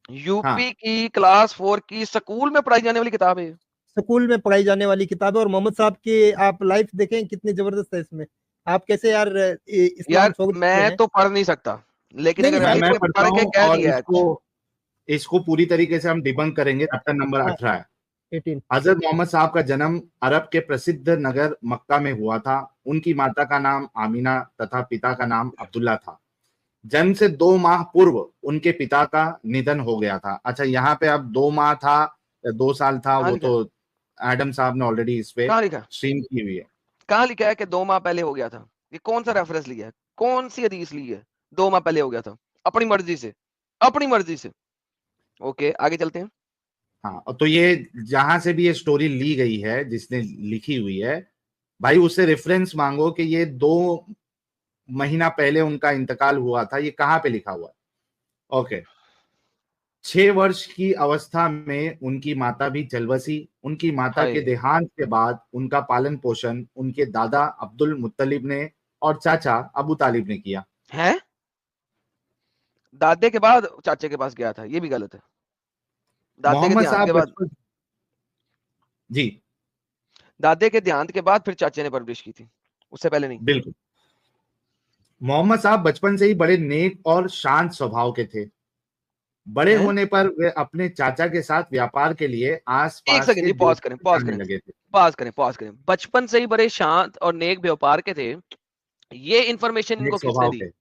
UP हाँ, की class 4 की स्कूल में पढ़ाई जाने वाली किताब है ये। स्कूल में पढ़ाई जाने वाली किताब है। और मोहम्मद साहब की आप लाइफ देखें कितनी जबरदस्त है इसमें। आप कैसे यार इस्लाम यार छोड़ देते मैं हैं। तो पढ़ नहीं सकता, लेकिन नहीं नहीं अगर मैं आप किसी मैं ने पढ़ता पढ़ के हूँ कह और दिया है इसको इसको पूरी तरीके से हम डिबंक करेंगे। चैप्टर नंबर हाँ 18 है। 18। हजरत मोहम्मद साहब का जन्म अरब के प्रसिद्ध नगर मक्का में हुआ था। उनकी माता का नाम आमीना तथा पिता का नाम अब्दुल्ला था। जन्म से 2 माह पूर्व उनके पिता का निधन हो गया था। अच्छा, यहाँ पे अब 2 माह था या 2 साल था, कहाँ वो लिखा है? तो एडम साहब ने ऑलरेडी इस पे कहाँ लिखा है? स्ट्रीम की हुई है। कहाँ लिखा है कि 2 माह पहले हो गया था? ये कौन सा रेफरेंस लिया है? कौन सी हदीस ली है? 2 माह पहले हो गया था। अपनी मर्जी से, अपनी मर्जी से। ओके, आगे चलते हैं। हाँ, और तो ये जहां से भी ये स्टोरी ली गई है, जिसने लिखी हुई है, भाई उससे रेफरेंस मांगो कि ये 2 महीना पहले उनका इंतकाल हुआ था, ये कहाँ पे लिखा हुआ है। ओके। 6 वर्ष की अवस्था में उनकी माता भी चल बसी। उनकी माता के हाय! देहांत के बाद उनका पालन पोषण उनके दादा अब्दुल मुत्तलिब ने और चाचा अबू तालिब ने किया। हैं? दादे के बाद चाचे के पास गया था, ये भी गलत है। दादे के मोहम्मद देहांत साहब के बाद बचपन जी, दादे के देहांत के बाद फिर चाचे ने परवरिश की थी, उससे पहले नहीं। बिल्कुल। मोहम्मद साहब बचपन से ही बड़े नेक और शांत स्वभाव के थे। बड़े हैं? होने पर वे अपने चाचा के साथ व्यापार के लिए एक आसपास सेकंड के जी, पॉज़ देशों करें, में पॉज़ जाने करें, लगे थे। पॉज़ करें, पॉज़ करें। बचपन से ही बड़े शांत और नेक व्यापार के थे, ये इन्फॉर्मेशन नेक इनको किसने स्वभाव दी? के।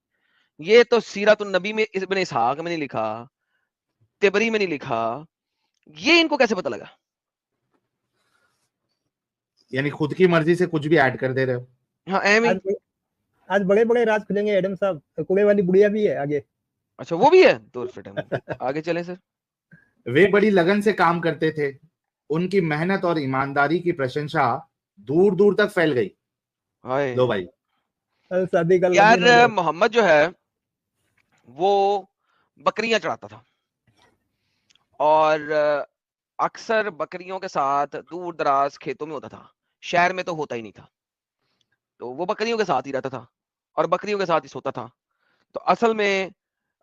ये तो सीरतुन नबी में इब्न इसहाक में नहीं लिखा, तिबरी में नहीं लिखा, ये इनको कैसे पता लगा? यानी खुद की मर्जी से कुछ भी ऐड कर दे रहे हो। हाँ, एम ही। आज आज बड़े बड़े राज खुलेंगे एडम साहब। कुएं वाली बुढ़िया भी है आगे। अच्छा, वो भी है? तो फिर हम आगे चलें सर। वे बड़ी लगन से काम करते थे। उनकी मेहनत और ईमानदारी की प्रशंसा दूर दूर तक फैल गई। हाय! लो भाई। शादी का लगन यार हो जाए। मोहम्मद जो है, वो बकरियां चढ़ाता था और अक्सर बकरियों के साथ दूर-दराज खेतों में होता था। शहर में तो होता ही नहीं था। तो वो बकरियों के साथ ही रहता था और बकरियों के साथ ही सोता था। तो असल में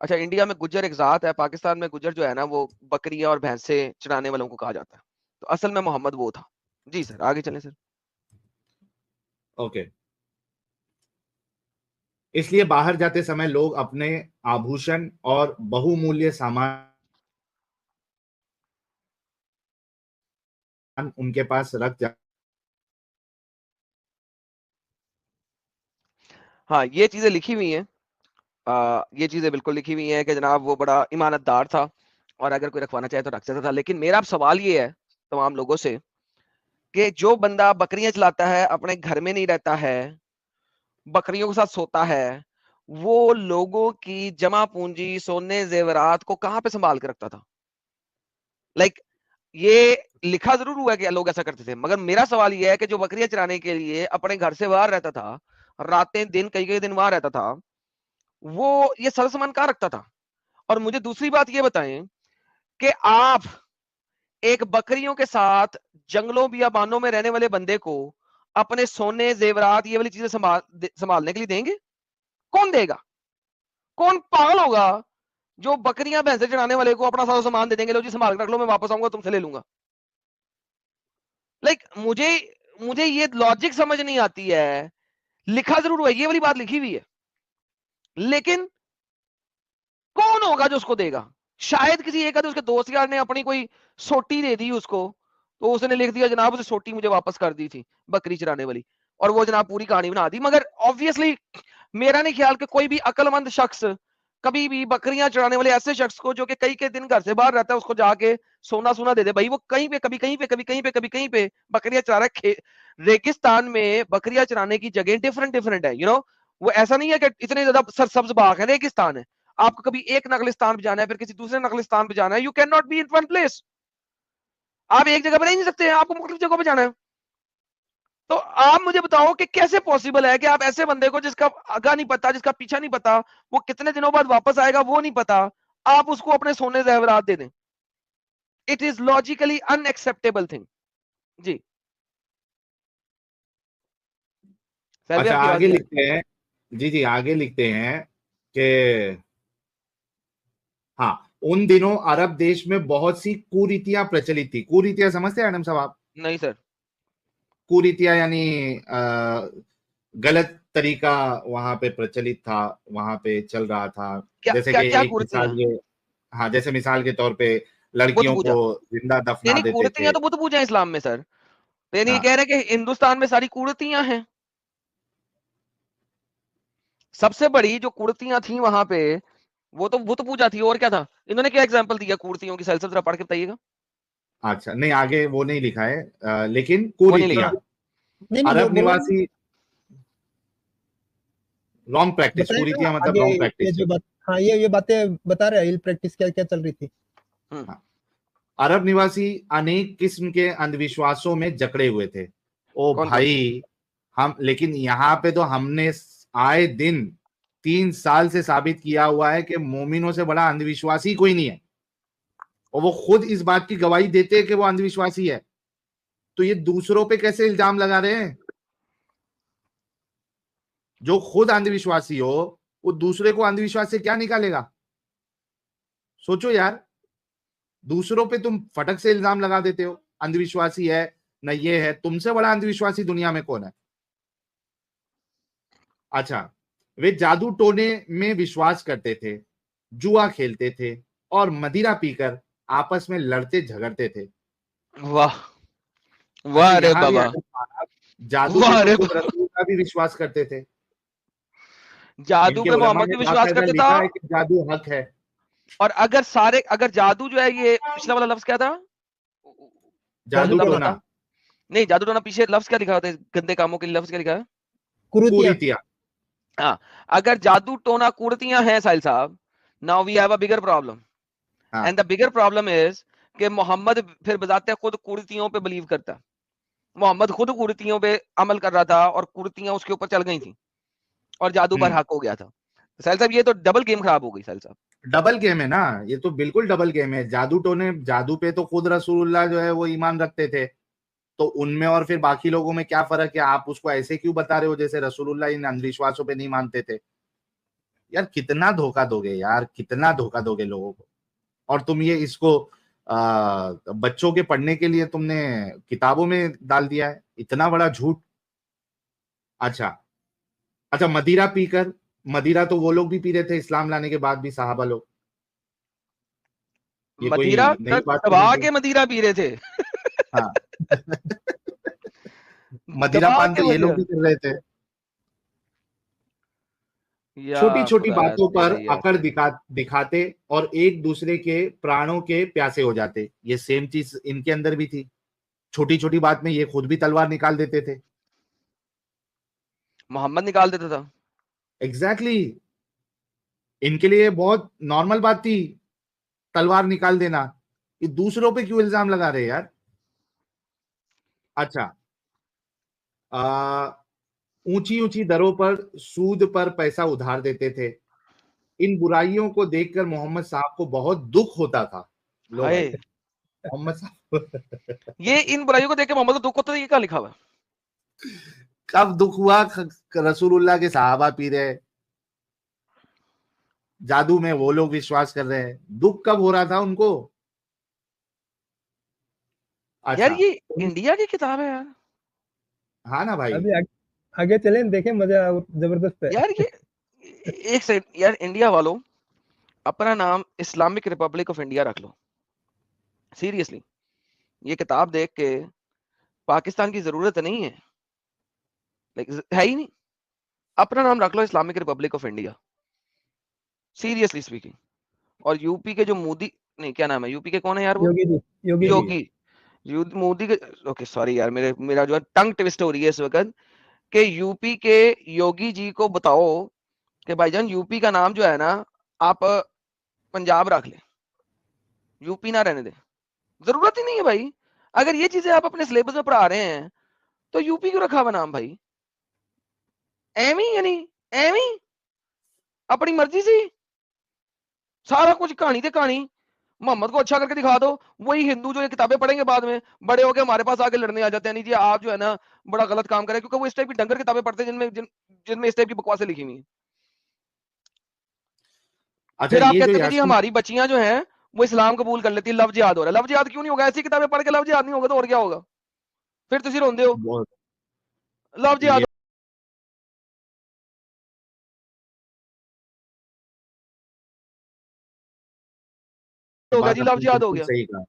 अच्छा, इंडिया में गुज्जर एक ज़ात है, पाकिस्तान में गुज्जर जो है ना, वो बकरियाँ और भैंसें चराने वालों को कहा जाता है। तो असल में मोहम्मद वो था। जी सर, आगे चलें सर। ओके। इसलिए बाहर जाते समय लोग अपने आभूषण और बहुमूल्य सामान उनके पास रख जा। हाँ, ये चीज़ें लिखी हुई हैं। ये चीज़ें बिल्कुल लिखी हुई हैं कि जनाब वो बड़ा ईमानतदार था और अगर कोई रखवाना चाहे तो रख सकता था। लेकिन मेरा अब सवाल ये है तमाम लोगों से कि जो बंदा बकरियाँ चलाता है, अपने घर में नहीं रहता है, बकरियों के साथ सोता है, वो लोगों की जमा पूँजी, सोने ज़ेवरात को कहाँ पे सँभाल के रखता था? लाइक ये लिखा ज़रूर हुआ है कि लोग ऐसा करते थे, मगर मेरा सवाल ये है कि जो बकरियाँ चराने के लिए अपने घर से बाहर रहता था, रातें दिन कई-कई दिन वहाँ रहता था, वो ये सारा-सामान कहाँ रखता था? और मुझे दूसरी बात ये बताएँ कि आप एक बकरियों के साथ जंगलों बियाबानों में रहने वाले बंदे को अपने सोने, ज़ेवरात ये वाली चीज़ें सँभालने के लिए देंगे? कौन देगा? कौन पागल होगा जो बकरियाँ, भैंसें चराने वाले को अपना सारा सामान दे देंगे, लो जी सँभाल के रख लो, मैं वापस आऊँगा तुमसे ले लूँगा। लाइक मुझे मुझे ये लॉजिक समझ नहीं आती है। लिखा ज़रूर हुआ है, ये वाली बात लिखी हुई है, लेकिन कौन होगा जो उसको देगा? शायद किसी एक आधे उसके दोस्त यार ने अपनी कोई सोटी दे दी उसको, तो उसने लिख दिया जनाब उसे सोटी मुझे वापस कर दी थी, बकरी चराने वाली, और वो जनाब पूरी कहानी बना दी। मगर ऑब्वियसली मेरा नहीं ख्याल कि कोई भी अक्लमंद शख्स कभी भी बकरियां चराने वाले ऐसे शख्स को जो कि कई के दिन घर से बाहर रहता है उसको जाके सोना सोना दे दे। भाई वो कहीं पे कभी कहीं पे कभी कहीं पे कभी कहीं पे बकरियां चरा रहा है। रेगिस्तान में बकरियां चराने की जगह डिफरेंट डिफरेंट है, वो ऐसा नहीं है कि इतने ज्यादा सरसब्ज बाग है, रेगिस्तान है। आपको कभी एक नगलिस्तान पे जाना है, फिर किसी दूसरे नगलिस्तान पे जाना है, you can not be in one place. आप एक जगह पर नहीं सकते हैं, आपको मुख्तलिफ जगहों पे जाना है। तो आप मुझे बताओ कि कैसे पॉसिबल है कि आप ऐसे बंदे को जिसका आगा नहीं पता, जिसका पीछा नहीं पता, वो कितने दिनों बाद वापस आएगा वो नहीं पता, आप उसको अपने सोने ज़ेवरात दे दें। It is logically unacceptable thing. जी, सैलवी अच्छा, आपकी आवाज आगे नहीं आ रही। लिखते हैं। जी जी, आगे लिखते हैं कि हाँ, उन दिनों अरब देश में बहुत सी कुरीतियां प्रचलित थी। कुरीतियां समझते हैं आनंद साहब आप? नहीं सर। कुरीतियां यानी गलत तरीका वहां पे प्रचलित था, वहां पे चल रहा था। क्या जैसे क्या कि क्या एक कुर्तियां? मिसाल ये, हाँ, जैसे मिसाल के तौर पे बुत लड़कियों को पूजा? जिंदा नहीं दफना नहीं, देते थे। कुर्तियां तो बुत पूजा है इस्लाम में सर। तो यानी ये हाँ, कह रहे हैं कि हिंदुस्तान में सारी कुर्तियां हैं। सबसे बड़ी जो कुर्तियां थी वहां पे, वो तो बुत पूजा थी। और क्या था? इन्होंने क्या एग्जांपल दिया कुर्तियों की? सलसल जरा पढ़ के बताइएगा। अच्छा, नहीं आगे वो नहीं लिखा है, लेकिन वो नहीं कुरीतियां, लिखा। नहीं नहीं, अरब बोल रहे हैं निवासी, रॉन्ग प्रैक्टिस, बताए ना कुरीतियां मतलब आगे। रॉन्ग ये प्रैक्टिस। जो बात, हाँ ये बातें बता रहे हैं, इल प्रैक्टिस क्या क्या चल रही थी। हम्म। अरब निवासी अनेक किस्म के अंधविश्वासों में जकड़े हुए थे। ओ कौन कौन से? भाई, हम लेकिन यहाँ पे तो हमने आए दिन 3 साल से साबित किया हुआ है कि मोमिनों से बड़ा अंधविश्वासी कोई नहीं है, और वो खुद इस बात की गवाही देते हैं कि वो अंधविश्वासी है। तो ये दूसरों पे कैसे इल्जाम लगा रहे हैं? जो खुद अंधविश्वासी हो वो दूसरे को अंधविश्वास से क्या निकालेगा? सोचो यार, दूसरों पे तुम फटक से इल्जाम लगा देते हो, अंधविश्वासी है न ये है। तुमसे बड़ा अंधविश्वासी दुनिया में कौन है? अच्छा, वे जादू टोने में विश्वास करते थे, जुआ खेलते थे और मदिरा पीकर आपस में लड़ते झगड़ते थे। वाह अच्छा, वाह रे यहां भी बाबा, आनंद साहब जादू पे वाह तो रे खुद बाबा। रसूल का भी विश्वास करते थे। जादू इनके पे उलमा मोहम्मद ने भी विश्वास बाकायदा करते था। लिखा है कि जादू हक है। और अगर जादू जो है, ये पिछला वाला लफ्ज क्या था? जादू जादू लफ्ज टोना, टोना, बता। नहीं, जादू टोना पीछे लफ्ज क्या लिखा होता है? गंदे कामों के लिए लफ्ज क्या लिखा है? कुरीतियां। कुरीतियां। हाँ। अगर जादू टोना कुर्तियां हैं साहिल साहब, now we have a bigger problem. हाँ। And the bigger problem is कि मोहम्मद फिर बजाते खुद कुर्तियों पे बिलीव करता। मोहम्मद खुद कुर्तियों पे अमल कर रहा था और कुर्तियां उसके ऊपर चल गई थी और जादू पर हक हो गया था। साहिल साहब, ये तो डबल गेम खराब हो गई साहिल साहब। डबल गेम है ना, ये तो बिल्कुल डबल गेम है। जादू टोने, जादू पे तो खुद रसूलुल्लाह जो है वो ईमान रखते थे, तो उनमें और फिर बाकी लोगों में क्या फर्क है? आप उसको ऐसे क्यों बता रहे हो जैसे रसूलुल्लाह इन अंधविश्वासों पे नहीं मानते थे? यार कितना धोखा दोगे यार, कितना धोखा दोगे लोगों को। और तुम ये इसको बच्चों के पढ़ने के लिए तुमने किताबों में डाल दिया है, इतना बड़ा झूठ। अच्छा, अच्छा, मदिरा पीकर, मदिरा तो वो लोग भी पी रहे थे इस्लाम लाने के बाद भी, सहाबा लोग। ये कोई मदिरा नई बात तो दबा नहीं थी। के मदिरा पी रहे थे। हाँ। मदिरा दबा पान के तो ये लोग मदिरा। भी कर रहे थे। या छोटी छोटी खुदाया बातों पर तेरी अकड़ ऐसी। दिखाते और एक दूसरे के प्राणों के प्यासे हो जाते। ये सेम चीज इनके अंदर भी थी। छोटी छोटी बात में ये खुद भी तलवार निकाल देते थे। मोहम्मद निकाल देता था। एग्जैक्टली exactly, इनके लिए बहुत नॉर्मल बात थी तलवार निकाल देना। ये दूसरों पे क्यों इल्जाम लगा रहे हैं यार? अच्छा, ऊंची ऊंची दरों पर सूद पर पैसा उधार देते थे। इन बुराइयों को देखकर मोहम्मद साहब को बहुत दुख होता था। लो भाई, हाय, मोहम्मद साहब ये इन बुराइयों को देख के मोहम्मद को दुख होता है, ये क्या लिखा हुआ है? कब दुख हुआ? रसूलुल्लाह के सहाबा पी रहे, जादू में वो लोग विश्वास कर रहे हैं, दुख कब हो रहा था उनको? यार अच्छा, ये इंडिया की किताब है यार। हाँ ना भाई। अभी आगे चलें, देखें, मजा जबरदस्त है। यार ये एक सेकंड यार, इंडिया वालों, अपना नाम इस्लामिक रिपब्लिक ऑफ इंडिया रख लो। सीरियसली, ये किताब देख के पाकिस्तान की जरूरत नहीं है, लाइक है ही नहीं। अपना नाम रख लो Islamic republic of India, seriously speaking. और यूपी के जो मोदी, नहीं क्या नाम है यूपी के, कौन है यार वो? योगी जी, योगी जी। योगी। योगी। मोदी के, ओके सॉरी यार, मेरा जो है टंग ट्विस्ट हो रही है इस वक्त। कि यूपी के योगी जी को बताओ कि भाईजान यूपी का नाम जो है ना, आप पंजाब रख ले, यूपी ना रहने दे। जरूरत ही नहीं है भाई। अगर ये चीजें आप अपने सिलेबस में पढ़ा रहे हैं तो यूपी क्यों रखा हुआ नाम भाई? एमी यानी एमी, अपनी मर्जी से सारा कुछ, कहानी ते कहानी। मोहम्मद को अच्छा करके दिखा दो, वही हिंदू जो ये किताबें पढ़ेंगे बाद में बड़े होके हमारे पास आके लड़ने आ जाते हैं, नहीं जी आप जो है ना बड़ा गलत काम करें, क्योंकि वो इस टाइप की डंगर किताबें पढ़ते हैं जिनमें इस टाइप की बकवासें लिखी हुई हैं। अच्छा, फिर आप ये जो कहते हैं कि जी यासीन, हमारी बच्चियां जो हैं वो इस्लाम कबूल कर लेती है, लव जिहाद हो रहा है। लव जिहाद क्यों नहीं होगा? ऐसी किताबें पढ़ के लव जिहाद नहीं होगा तो और क्या होगा? फिर तुसी रोंदे हो बहुत लव जिहाद ये हो गया बात जी, लव आपने जिहाद हो बिल्कुल गया। सही कहा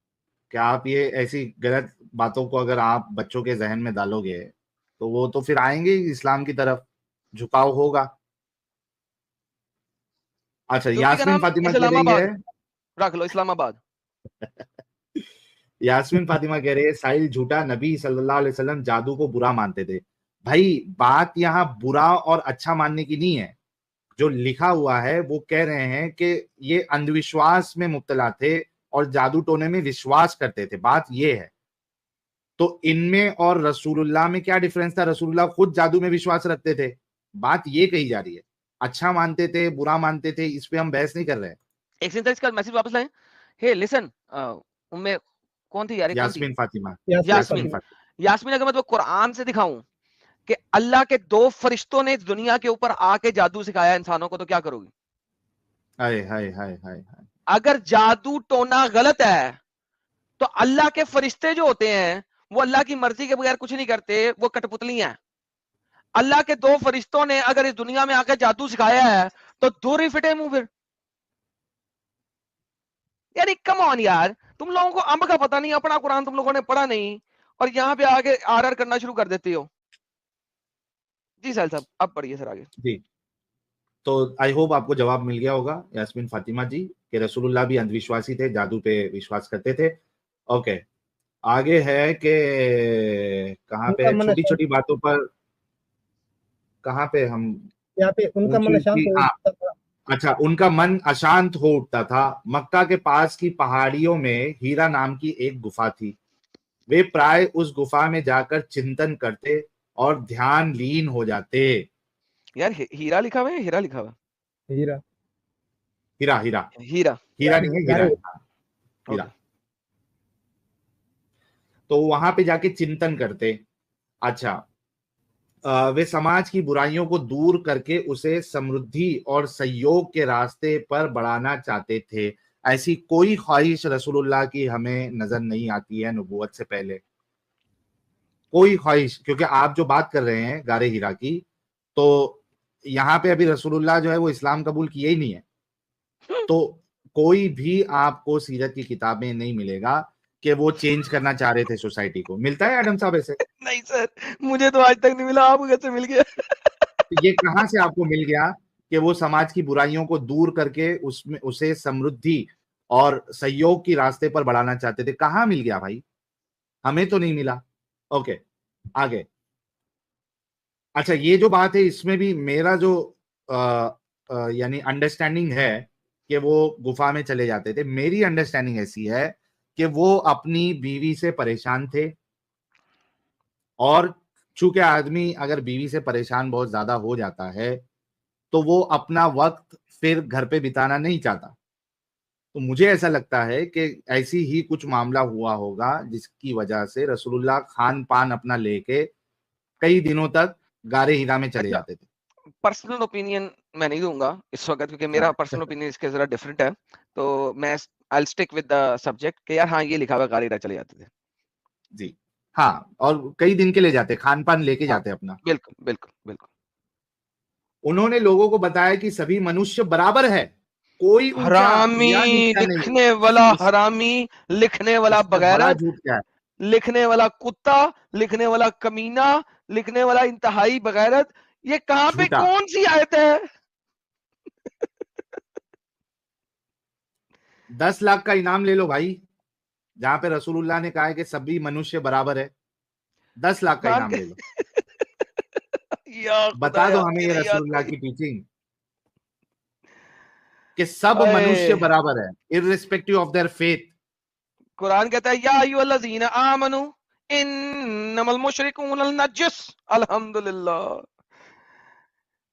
कि आप ये ऐसी गलत बातों को अगर आप बच्चों के जहन में डालोगे तो वो तो फिर आएंगे ही इस्लाम की तरफ, झुकाव होगा। अच्छा, तुर्की का यास्मीन नाम फातिमा कह रही है इस्लामाबाद रख लो, इस्लामाबाद। यास्मीन फातिमा कह रही है साहिल झूठा, नबी सल्लल्लाहु अलैहि वसल्लम जादू को बुरा मानते थे। भाई बात यहाँ बुरा और अच्छा मानने की नहीं है, जो लिखा हुआ है वो कह रहे हैं कि ये अंधविश्वास में मुब्तला थे और जादू टोने में विश्वास करते थे, बात ये है। तो इनमें और रसूलुल्लाह में क्या डिफरेंस था? रसूलुल्लाह खुद जादू में विश्वास रखते थे, बात ये कही जा रही है। अच्छा मानते थे, बुरा मानते थे, इस पे हम बहस नहीं कर रहे हैं। एक सेकंड, इसका मैसेज वापस लाएं। हे लिसन, उनमें कौन थी यार, ये कौन थी? यास्मीन फातिमा। यास्मीन यास्मीन। फातिमा। यास्मीन, अगर मैं तो कुरान से दिखाऊं कि अल्लाह के 2 फरिश्तों ने इस दुनिया के ऊपर आके जादू सिखाया इंसानों को, तो क्या करोगी? हाय हाय हाय हाय हाय। अगर जादू टोना गलत है तो अल्लाह के फरिश्ते जो होते हैं वो अल्लाह की मर्जी के बगैर कुछ नहीं करते, वो कठपुतली हैं। अल्लाह के 2 फरिश्तों ने अगर इस दुनिया में आकर जादू सिखाया है तो दूर ही फिटे मुंह फिर। यार कम ऑन यार, तुम लोगों को अंब का पता नहीं, अपना कुरान तुम लोगों ने पढ़ा नहीं और यहाँ पे आगे आर करना शुरू कर देते हो। जी साहिल साहब, अब पढ़िए सर आगे। जी, तो आई होप आपको जवाब मिल गया होगा यास्मीन फातिमा जी कि रसूलुल्लाह भी अंधविश्वासी थे, जादू पे विश्वास करते थे। ओके, आगे है कि कहाँ पे उनका है, मन छोटी शांत, छोटी बातों पर कहाँ पे हम यहाँ पे उनका ऊंची मन शांत ऊंची, हो हाँ, जाता था। अच्छा, उनका मन अशांत हो उठता था। मक्का के पास की पहाड़ियों में हीरा नाम की एक गुफा थी। वे प्राय उस गुफा में जाकर चिंतन करते और ध्यान लीन हो जाते। यार हीरा लिखा हुआ है, हीरा लिखा हुआ हीरा, हीरा हीरा है? हीरा, हीरा नहीं है, हीरा गारे। है, हाँ, हीरा। ओके। तो वहां पे जाके चिंतन करते। अच्छा, वे समाज की बुराइयों को दूर करके उसे समृद्धि और सहयोग के रास्ते पर बढ़ाना चाहते थे। ऐसी कोई ख्वाहिश रसूलुल्लाह की हमें नजर नहीं आती है नबूवत से पहले, कोई ख्वाहिश। क्योंकि आप जो बात कर रहे हैं गारे हीरा की, तो यहाँ पे अभी रसूलुल्लाह जो है वो इस्लाम कबूल किए ही नहीं है। तो कोई भी आपको सीरत की किताबें नहीं मिलेगा कि वो चेंज करना चाह रहे थे सोसाइटी को। मिलता है एडम साहब ऐसे? नहीं सर, मुझे तो आज तक नहीं मिला, आपको कैसे मिल गया? तो ये कहां से आपको मिल गया कि वो समाज की बुराइयों को दूर करके उसमें उसे समृद्धि और सहयोग की रास्ते पर बढ़ाना चाहते थे? कहां मिल गया भाई? हमें तो नहीं मिला। ओके, आगे। अच्छा, ये जो बात है इसमें भी मेरा जो यानी अंडरस्टैंडिंग है कि वो गुफा में चले जाते थे, मेरी अंडरस्टैंडिंग ऐसी है कि वो अपनी बीवी से परेशान थे। और चूंकि आदमी अगर बीवी से परेशान बहुत ज्यादा हो जाता है तो वो अपना वक्त फिर घर पे बिताना नहीं चाहता। तो मुझे ऐसा लगता है कि ऐसी ही कुछ मामला हुआ होगा जिसकी वजह से रसूलुल्लाह खान पान अपना लेके कई दिनों तक गारे हिरा में चले अच्छा, जाते थे। पर्सनल ओपिनियन मैं नहीं दूंगा इस वक्त, क्योंकि मेरा हाँ, पर्सनल ओपिनियन इसके जरा डिफरेंट है। तो मैं I stick with the subject कि यार हाँ, ये लिखा हुआ गाड़ी चले जाते थे। जी, हाँ, और कई दिन के लिए जाते, खान पान लेके हाँ, जाते अपना। बिल्कुल बिल्कुल बिल्कुल। उन्होंने लोगों को बताया कि सभी मनुष्य बराबर है, कोई ऊंचा या हरामी नीचा नहीं। लिखने वाला, इस हरामी लिखने वाला इससे बड़ा बगैरत, झूठ क्या है? लिखने वाला कुत्ता, लिखने वाला कमीना, लिखने वाला इंतहाई बगैरत। ये कहां पे झूठा। कौन सी आयत है? 10 लाख का इनाम ले लो भाई, जहां पे रसूलुल्लाह ने कहा है कि सभी मनुष्य बराबर है। 10 लाख का कुरान इनाम के ले लो। या बता दो खुदाया हमें ये तेरे याद रसूलुल्लाह भाई। की टीचिंग कि सब मनुष्य अरे बराबर है, irrespective of their faith. Quran कहता है या अय्युहल्लज़ीना आमनू इन्नमल मुशरिकून नजस। अल्हम्दुलिल्लाह।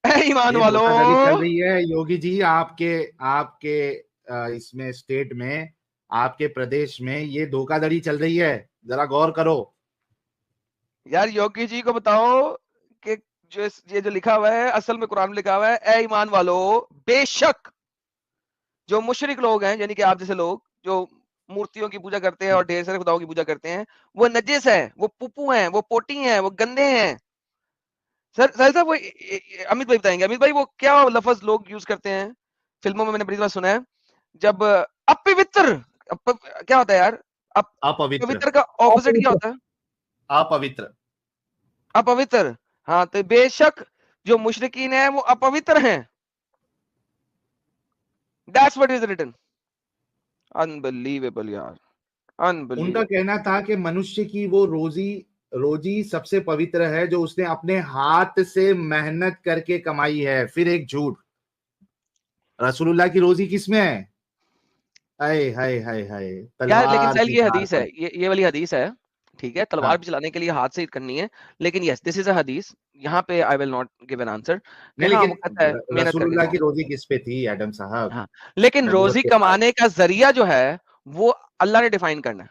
ए ईमान ये वालों, धोखाधड़ी चल रही है योगी जी, आपके आपके इसमें स्टेट में, आपके प्रदेश में ये धोखाधड़ी चल रही है, जरा गौर करो। यार योगी जी को बताओ कि जो ये जो लिखा हुआ है असल में कुरान में लिखा हुआ है, ए ईमान वालों, बेशक जो मुशरिक लोग हैं यानी कि आप जैसे लोग, जो मूर्तियों की पूजा करते हैं और ढेर सारे खुदाओं की पूजा करते हैं, वो नजिस है, वो पुप्पू हैं, वो पोटी हैं, वो गंदे हैं। सर साहब वो अमित भाई बताएंगे। अमित भाई वो क्या लफ्ज लोग यूज करते हैं फिल्मों में, मैंने बड़ी बार सुना है, जब अपवित्र, क्या होता है यार? अपवित्र। पवित्र का ऑपोजिट क्या होता है? अपवित्र। अपवित्र। हाँ, तो बेशक जो मुशरिकीन है वो अपवित्र हैं। That's what is written. Unbelievable यार, उनका अनबिलीवेबल। कहना था कि मनुष्य की वो रोजी सबसे पवित्र है जो उसने अपने हाथ से मेहनत करके कमाई है। फिर एक झूठ, रसूलुल्लाह की रोजी किसमें है? हाय हाय हाय हाय, यार लेकिन तलवार साहिल की ये धार हदीस है, पर। ये वाली हदीस है, ठीक है, तलवार हाँ, भी चलाने के लिए हाथ से ही करनी है, लेकिन यस दिस इज अ हदीस। यहाँ पे I will not give an answer कि नहीं हाँ वो लेकिन कहता है मेहनत करके रसूलुल्लाह कमाओ। की रोजी किस पे थी एडम साहब? हाँ, लेकिन नबूवत रोजी के बाद। कमाने का जरिया जो है वो अल्लाह ने डिफाइन करना है।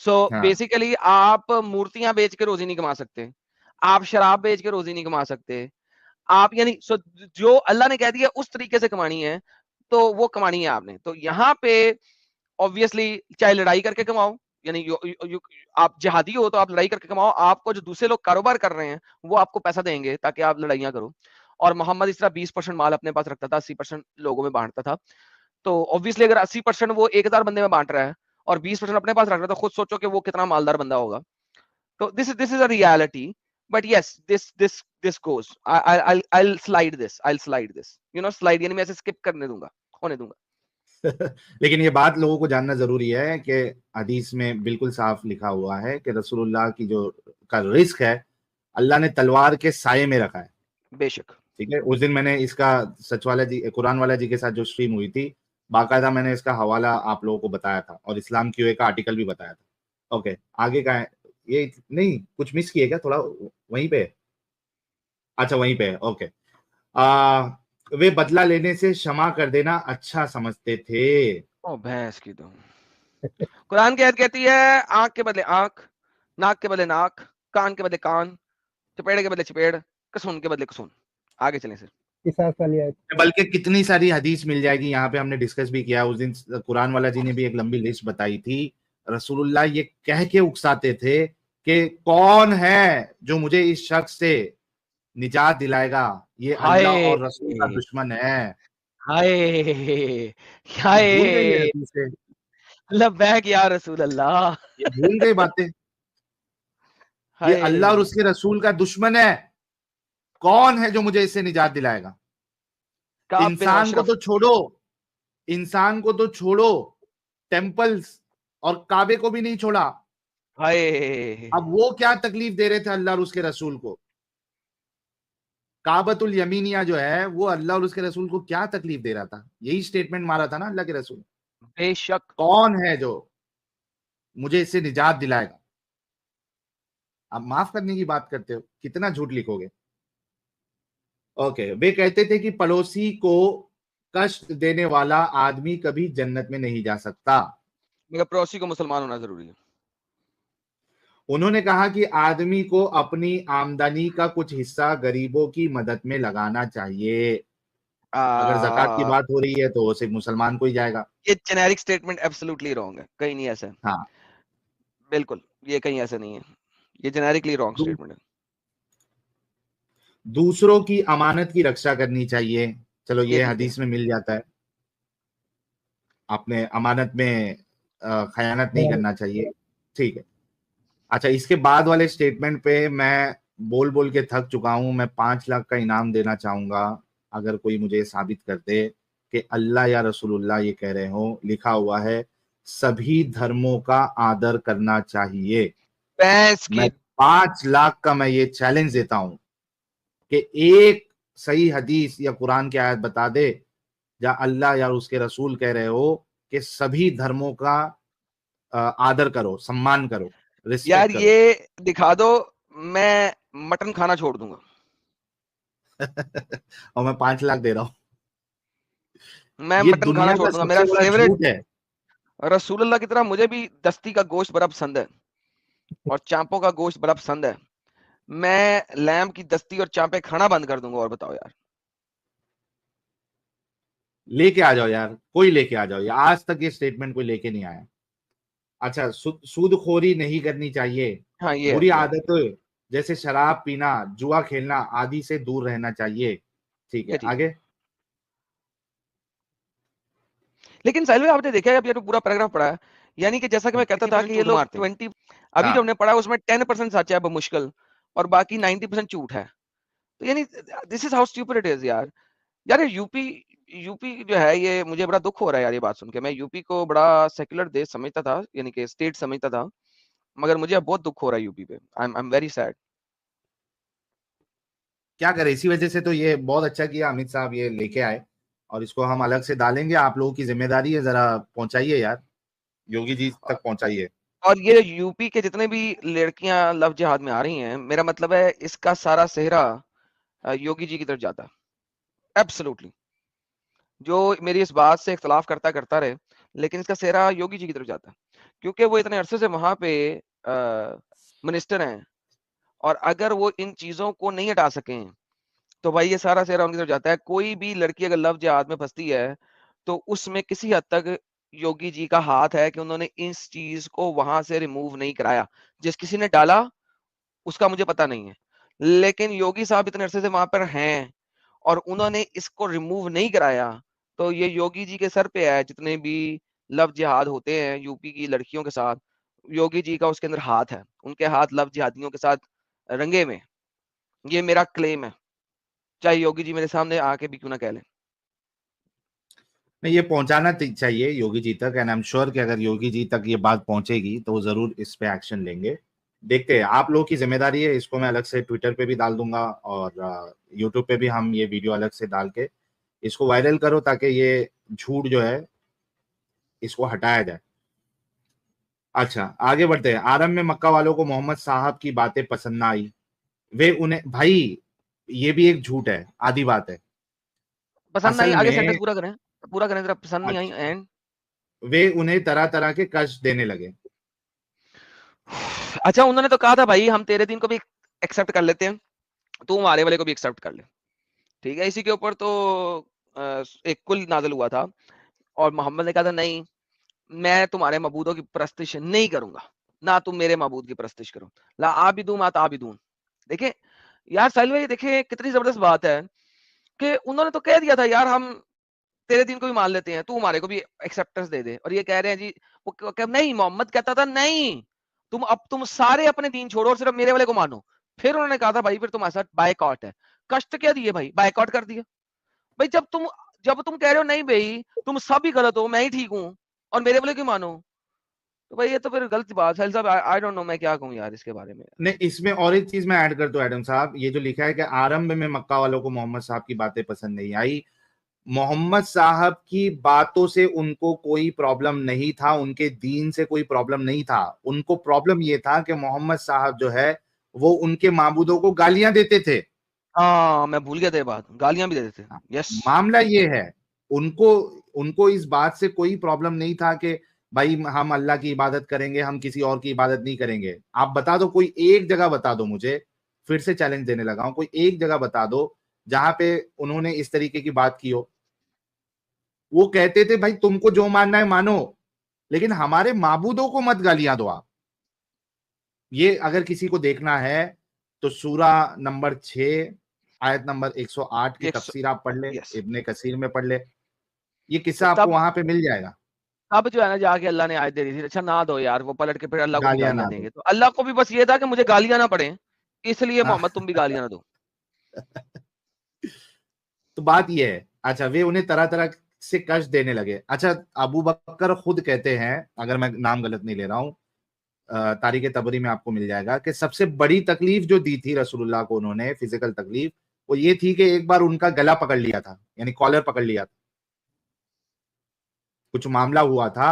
सो हाँ, बेसिकली आप मूर्तियां बेच के रोजी नहीं कमा सकते, आप शराब बेच के रोजी नहीं कमा सकते, आप यानी सो जो अल्लाह ने कह दिया उस तरीके से कमानी है, तो वो कमानी है आपने। तो यहाँ पे ऑब्वियसली चाहे लड़ाई करके कमाओ, यानी आप जिहादी हो तो आप लड़ाई करके कमाओ, आपको जो दूसरे लोग कारोबार कर रहे हैं वो आपको पैसा देंगे ताकि आप लड़ाइयां करो। और मोहम्मद इस तरह 20% माल अपने पास रखता था, 80% लोगों में बांटता था। तो ऑब्वियसली अगर 80% वो 1000 बंदे में बांट रहा है और 20% अपने पास रख रहा है, तो खुद सोचो कि वो कितना मालदार बंदा होगा। तो this is a reality. But yes this goes, I'll slide this, slide यानी मैं ऐसे स्किप करने दूंगा, होने दूंगा। लेकिन ये बात लोगों को जानना जरूरी है कि हदीस में बिल्कुल साफ लिखा हुआ है कि रसूलुल्लाह की जो का रिस्क है अल्लाह ने तलवार के साये में रखा है। बेशक। ठीक है, उस दिन मैंने इसका सच वाला जी, कुरान वाला जी के साथ जो स्ट्रीम हुई थी, बाकायदा मैंने इसका हवाला आप लोगों को बताया था और इस्लाम क्यूए का आर्टिकल भी बताया था। ओके, आगे का है ये। नहीं, कुछ मिस किए क्या? थोड़ा वहीं पे है? अच्छा, वहीं पे है। ओके। वे बदला लेने से क्षमा कर देना अच्छा समझते थे। ओ भैंस की तो कुरान की आयत कहती है आंख के बदले आंख, नाक के बदले नाक, कान के बदले कान, चपेड़ के बदले चपेड़, कसून के बदले कसून। आगे चलें सर। किसास वाली आयत। बल्कि कितनी सारी हदीस मिल जाएगी, यहाँ पे हमने डिस्कस भी किया उस दिन। कुरान वाला जी ने भी एक लंबी लिस्ट बताई थी। रसूलुल्लाह ये कह के उकसाते थे कि कौन है जो मुझे इस शख्स से निजात दिलाएगा, ये अल्लाह हाय और रसूल का दुश्मन है। हाय ये भूल गई है हाय, हदीसें, लब्बैक या रसूल अल्लाह। ये भूल गई बातें। ये अल्लाह और हाय, उसके रसूल का दुश्मन है। कौन है जो मुझे इससे निजात दिलाएगा? काब बिन इंसान को अशरफ। तो छोड़ो, इंसान को तो छोड़ो, टेम्पल्स और काबे को भी नहीं छोड़ा। हाय, अब वो क्या तकलीफ दे रहे थे अल्लाह और उसके रसूल को? काबतुल यमीनिया जो है वो अल्लाह और उसके रसूल को क्या तकलीफ दे रहा था? यही स्टेटमेंट मारा था ना अल्लाह के रसूल, बेशक। कौन है जो मुझे इससे निजात दिलाएगा? आप माफ करने की बात करते हो, कितना झूठ लिखोगे? ओके, वे कहते थे कि पड़ोसी को कष्ट देने वाला आदमी कभी जन्नत में नहीं जा सकता। मगर पड़ोसी को मुसलमान होना जरूरी है। उन्होंने कहा कि आदमी को अपनी आमदनी का कुछ हिस्सा गरीबों की मदद में लगाना चाहिए। अगर ज़कात की आ, बात हो रही है तो वो सिर्फ मुसलमान को ही जाएगा। ये जेनेरिक स्टेटमेंट एब्सोल्युटली रॉन्ग है, कहीं नहीं ऐसा है। हाँ। बिल्कुल, ये कहीं ऐसा नहीं है, ये जेनेरिकली रॉन्ग दू, स्टेटमेंट है। दूसरों की अमानत की रक्षा करनी चाहिए। चलो, ये ये ठीक है। हदीस में मिल जाता है। आपने अमानत में खयानत नहीं करना चाहिए। ठीक है। अच्छा, इसके बाद वाले स्टेटमेंट पे मैं बोल बोल के थक चुका हूं। मैं 5 लाख का इनाम देना चाहूंगा अगर कोई मुझे साबित कर दे कि अल्लाह या रसूलुल्लाह ये कह रहे हो। लिखा हुआ है सभी धर्मों का आदर करना चाहिए। भैंस मैं की 5 लाख का मैं ये चैलेंज देता हूं कि एक सही हदीस या कुरान की आयत बता दे जहां अल्लाह या उसके रसूल कह रहे हो कि सभी धर्मों का आदर करो, सम्मान करो, यार रिस्पेक्ट करो। ये दिखा दो, मैं मटन खाना छोड़ दूंगा। और मैं 5 लाख दे रहा हूं। मैं ये मटन खाना दुनिया छोड़ का दूंगा, मेरा सबसे बड़ा फेवरेट। झूठ है। रसूलुल्लाह की तरह मुझे भी दस्ती का गोश्त बड़ा पसंद है और चांपों का गोश्त बड़ा पसंद है। मैं लैम्प की दस्ती और चांपे खाना बंद कर दूंगा, और बताओ यार। लेके आ जाओ यार, कोई लेके आ जाओ, आज तक ये स्टेटमेंट कोई लेके नहीं आया। अच्छा, सूदखोरी नहीं करनी चाहिए, हाँ ये बुरी है, आदतें जैसे शराब पीना, जुआ खेलना आदि से दूर रहना चाहिए। ठीक है, ये ठीक है। आगे। लेकिन साहिल भाई आपने देखा है, अभी तो पूरा पैराग्राफ पढ़ा है, यानी कि जैसा कि मैं कहता था कि ये लोग 20, अभी जो हमने पढ़ा उसमें 10% सच है मुश्किल, और बाकी 90% झूठ है। तो यानी this is how stupid it is यार। यार यूपी, यूपी जो है, ये मुझे बड़ा दुख हो रहा है यार ये बात सुन के। मैं यूपी को बड़ा सेक्युलर देश समझता था, यानी कि स्टेट समझता था, मगर मुझे अब बहुत दुख हो रहा है यूपी पे। I am very sad. क्या करें, इसी वजह से तो ये बहुत अच्छा किया अमित साहब ये लेके आए, और इसको हम अलग से डालेंगे। आप लोगों की जिम्मेदारी है, जरा पहुंचाइए यार, योगी जी तक पहुंचाइए। और ये यूपी के जितने भी लड़कियां लव जिहाद में आ रही हैं, मेरा मतलब है इसका सारा सेहरा योगी जी की तरफ जाता है, एब्सोल्युटली। जो मेरी इस बात से इख्तलाफ करता करता रहे, लेकिन इसका सेहरा योगी जी की तरफ जाता है, क्योंकि वो इतने अरसे से वहां पे मिनिस्टर हैं, और अगर वो इन चीजों को नहीं हटा सके तो भाई ये सारा सेहरा उनकी तरफ जाता है। कोई भी लड़की अगर लव जिहाद में फंसती है, तो उसमें किसी हद तक योगी जी का हाथ है कि उन्होंने इस चीज को वहां से रिमूव नहीं कराया। जिस किसी ने डाला उसका मुझे पता नहीं है, लेकिन योगी साहब इतने अरसे से वहां पर हैं और उन्होंने इसको रिमूव नहीं कराया, तो ये योगी जी के सर पे है। जितने भी लव जिहाद होते हैं यूपी की लड़कियों के साथ, योगी जी का उसके अंदर हाथ है, उनके हाथ लव जिहादियों के साथ रंगे में। ये मेरा क्लेम है, चाहे योगी जी मेरे सामने आके भी क्यों ना कह लें। नहीं, ये पहुंचाना चाहिए योगी जी तक, एंड आई एम श्योर कि अगर योगी जी तक ये बात पहुंचेगी तो वो जरूर इस पे एक्शन लेंगे। देखते हैं, आप लोगों की जिम्मेदारी है। इसको मैं अलग से ट्विटर पे भी डाल दूंगा, और यूट्यूब पे भी हम ये वीडियो अलग से डाल के इसको वायरल करो, ताकि ये झूठ जो है इसको हटाया जाए। अच्छा, आगे बढ़ते हैं। आरंभ में मक्का वालों को मोहम्मद साहब की बातें पसंद ना आई, वे उन्हें, भाई ये भी एक झूठ है, आधी बात है। पसंद नहीं, असल आगे सेंटेंस में पूरा करें, पूरा करें जरा। पसंद नहीं आई अच्छा, एंड वे उन्हें तरह तरह के कष्ट देने लगे। अच्छा, उन्होंने तो कहा था भाई हम तेरे दिन को भी एक्सेप्ट कर लेते हैं, तू हमारे वाले को भी एक्सेप्ट कर ले। ठीक है, इसी के ऊपर तो एक कुल नाज़िल हुआ था, और मोहम्मद ने कहा था नहीं, मैं तुम्हारे मबूदों की परस्तिश नहीं करूंगा, ना तुम मेरे मबूद की परस्तिश करो। ला आबिदू मा ताबिदून। देखिए यार साहिल भाई, देखिए कितनी जबरदस्त बात है कि उन्होंने तो कह दिया था यार हम तेरे दिन को भी मान लेते हैं, तू हमारे को भी एक्सेप्टेंस दे दे। और ये कह रहे हैं जी, नहीं, मोहम्मद कहता था नहीं, तुम सारे अपने दीन छोड़ो और सिर्फ मेरे वाले को मानो। फिर उन्होंने कहा था भाई फिर तुम्हारे साथ बायकॉट है। कष्ट क्या दिए भाई, बायकॉट कर दिया। भाई जब तुम कह रहे हो नहीं भाई तुम सब ही गलत हो, मैं ही ठीक हूँ, और मेरे वाले क्यों मानो, तो भाई ये तो फिर गलत बात है साहब। आई डोंट नो मैं क्या कहूँ यार इसके बारे में। नहीं, इसमें और एक चीज मैं ऐड कर दूं एडम साहब, ये जो लिखा है कि आरंभ में मक्का वालों को मोहम्मद साहब की बातें पसंद नहीं आई, मोहम्मद साहब की बातों से उनको कोई प्रॉब्लम नहीं था, उनके दीन से कोई प्रॉब्लम नहीं था। उनको प्रॉब्लम ये था कि मोहम्मद साहब जो है वो उनके माबूदों को गालियां देते थे। हाँ मैं भूल गया था ये बात, गालियां भी दे देते। यस। मामला ये है, उनको उनको इस बात से कोई प्रॉब्लम नहीं था कि भाई हम अल्लाह की इबादत करेंगे, हम किसी और की इबादत नहीं करेंगे। आप बता दो, कोई एक जगह बता दो मुझे, फिर से चैलेंज देने लगा हूं, कोई एक जगह बता दो जहां पे उन्होंने इस तरीके की बात की हो। वो कहते थे भाई तुमको जो मानना है मानो, लेकिन हमारे माबूदों को मत गालियां दो आप। ये अगर किसी को देखना है तो सूरा नंबर 6 आयत नंबर 108 की तफसीर आप पढ़ ले, यस। इब्ने कसीर में पढ़ ले, ये तो किस्सा आपको तब वहां पे मिल जाएगा। अब जो है ना जाके अल्लाह ने आयत दे दी थी, अच्छा ना दो यार, वो पलट के फिर अल्लाह को भी गालियां गालियां ना दो। देंगे। तो अल्लाह को भी बस ये था कि मुझे गालियां ना पड़े, इसलिए हाँ। मोहम्मद तुम भी गालियां ना दो। तो बात ये है। अच्छा, वे उन्हें तरह तरह से कष्ट देने लगे। अच्छा, अबू बकर खुद कहते हैं, अगर मैं नाम गलत नहीं ले रहा हूं, तारीख तबरी में आपको मिल जाएगा, कि सबसे बड़ी तकलीफ जो दी थी रसूलुल्लाह को उन्होंने, फिजिकल तकलीफ, वो ये थी कि एक बार उनका गला पकड़ लिया था, यानी कॉलर पकड़ लिया था। कुछ मामला हुआ था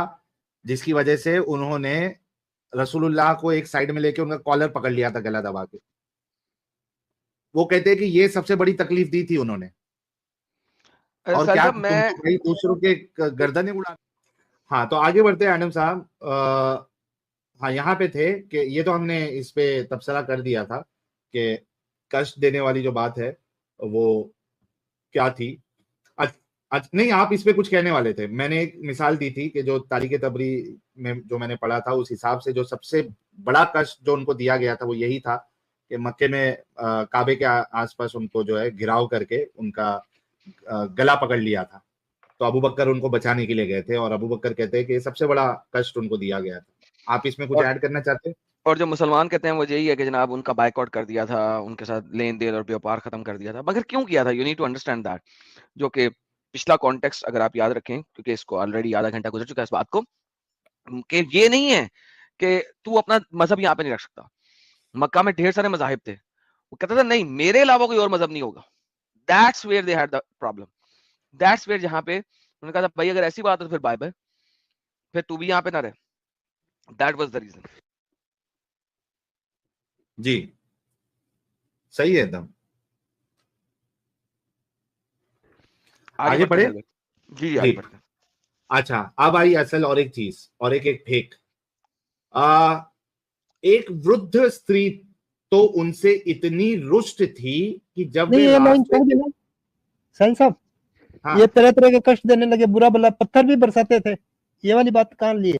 जिसकी वजह से उन्होंने रसूलुल्लाह को एक साइड में लेके उनका कॉलर पकड़ लिया था, गला दबा के। वो कहते हैं कि ये सबसे बड़ी तकलीफ दी थी उन्होंने। और साहिल क्या, साहब तुम मैं, तो भाई दूसरों के गर्दनें उड़ा। हाँ, तो आगे बढ़ते हैं एडम साहब। हाँ, यहाँ पे थे कि ये तो हमने इस पे तबसरा कर दिया था कि कष्ट देने वाली जो बात है वो क्या थी। नहीं, आप इस पे कुछ कहने वाले थे। मैंने एक मिसाल दी थी कि जो तारीख तबरी में जो मैंने पढ़ा था, उस हिसाब से जो सबसे बड़ा कष्ट जो उनको दिया गया था वो यही था कि मक्के में काबे के आसपास उनको जो है घिराव करके उनका गला पकड़ लिया था। तो अबू बकर उनको बचाने के लिए गए थे, और अबू बकर कहते हैं कि सबसे बड़ा कष्ट उनको दिया गया था। आप इसमें कुछ ऐड करना चाहते हैं? और जो मुसलमान कहते हैं वो यही है कि जनाब उनका बाइकआउट कर दिया था, उनके साथ लेन देन और व्यापार खत्म कर दिया था। मगर क्यों किया था? You need to understand that, जो कि पिछला कॉन्टेक्स्ट अगर आप याद रखें, क्योंकि इसको ऑलरेडी आधा घंटा गुजर चुका है इस बात को, कि ये नहीं है कि तू अपना मजहब यहाँ पे नहीं रख सकता। मक्का में ढेर सारे मजाहिब थे, वो कहता था नहीं मेरे अलावा कोई और मजहब नहीं होगा। That's where they had the problem. That's where जहां पे उन्होंने कहा था भाई अगर ऐसी बात है तो फिर बाय बाय, फिर तू भी यहाँ पे ना रहे। That was the reason. जी, सही है एकदम। आगे बढ़ते बढ़े? हैं जी आगे बढ़ते हैं। अच्छा, अब आई असल और एक चीज, और एक फेक। एक वृद्ध स्त्री तो उनसे इतनी रुष्ट थी कि जब नहीं वे ये लाइन रास्ते छोड़ देना साईं साहब। हाँ, ये तरह तरह के कष्ट देने लगे, बुरा भला पत्थर भी बरसाते थे, ये वाली बात कहाँ लिए?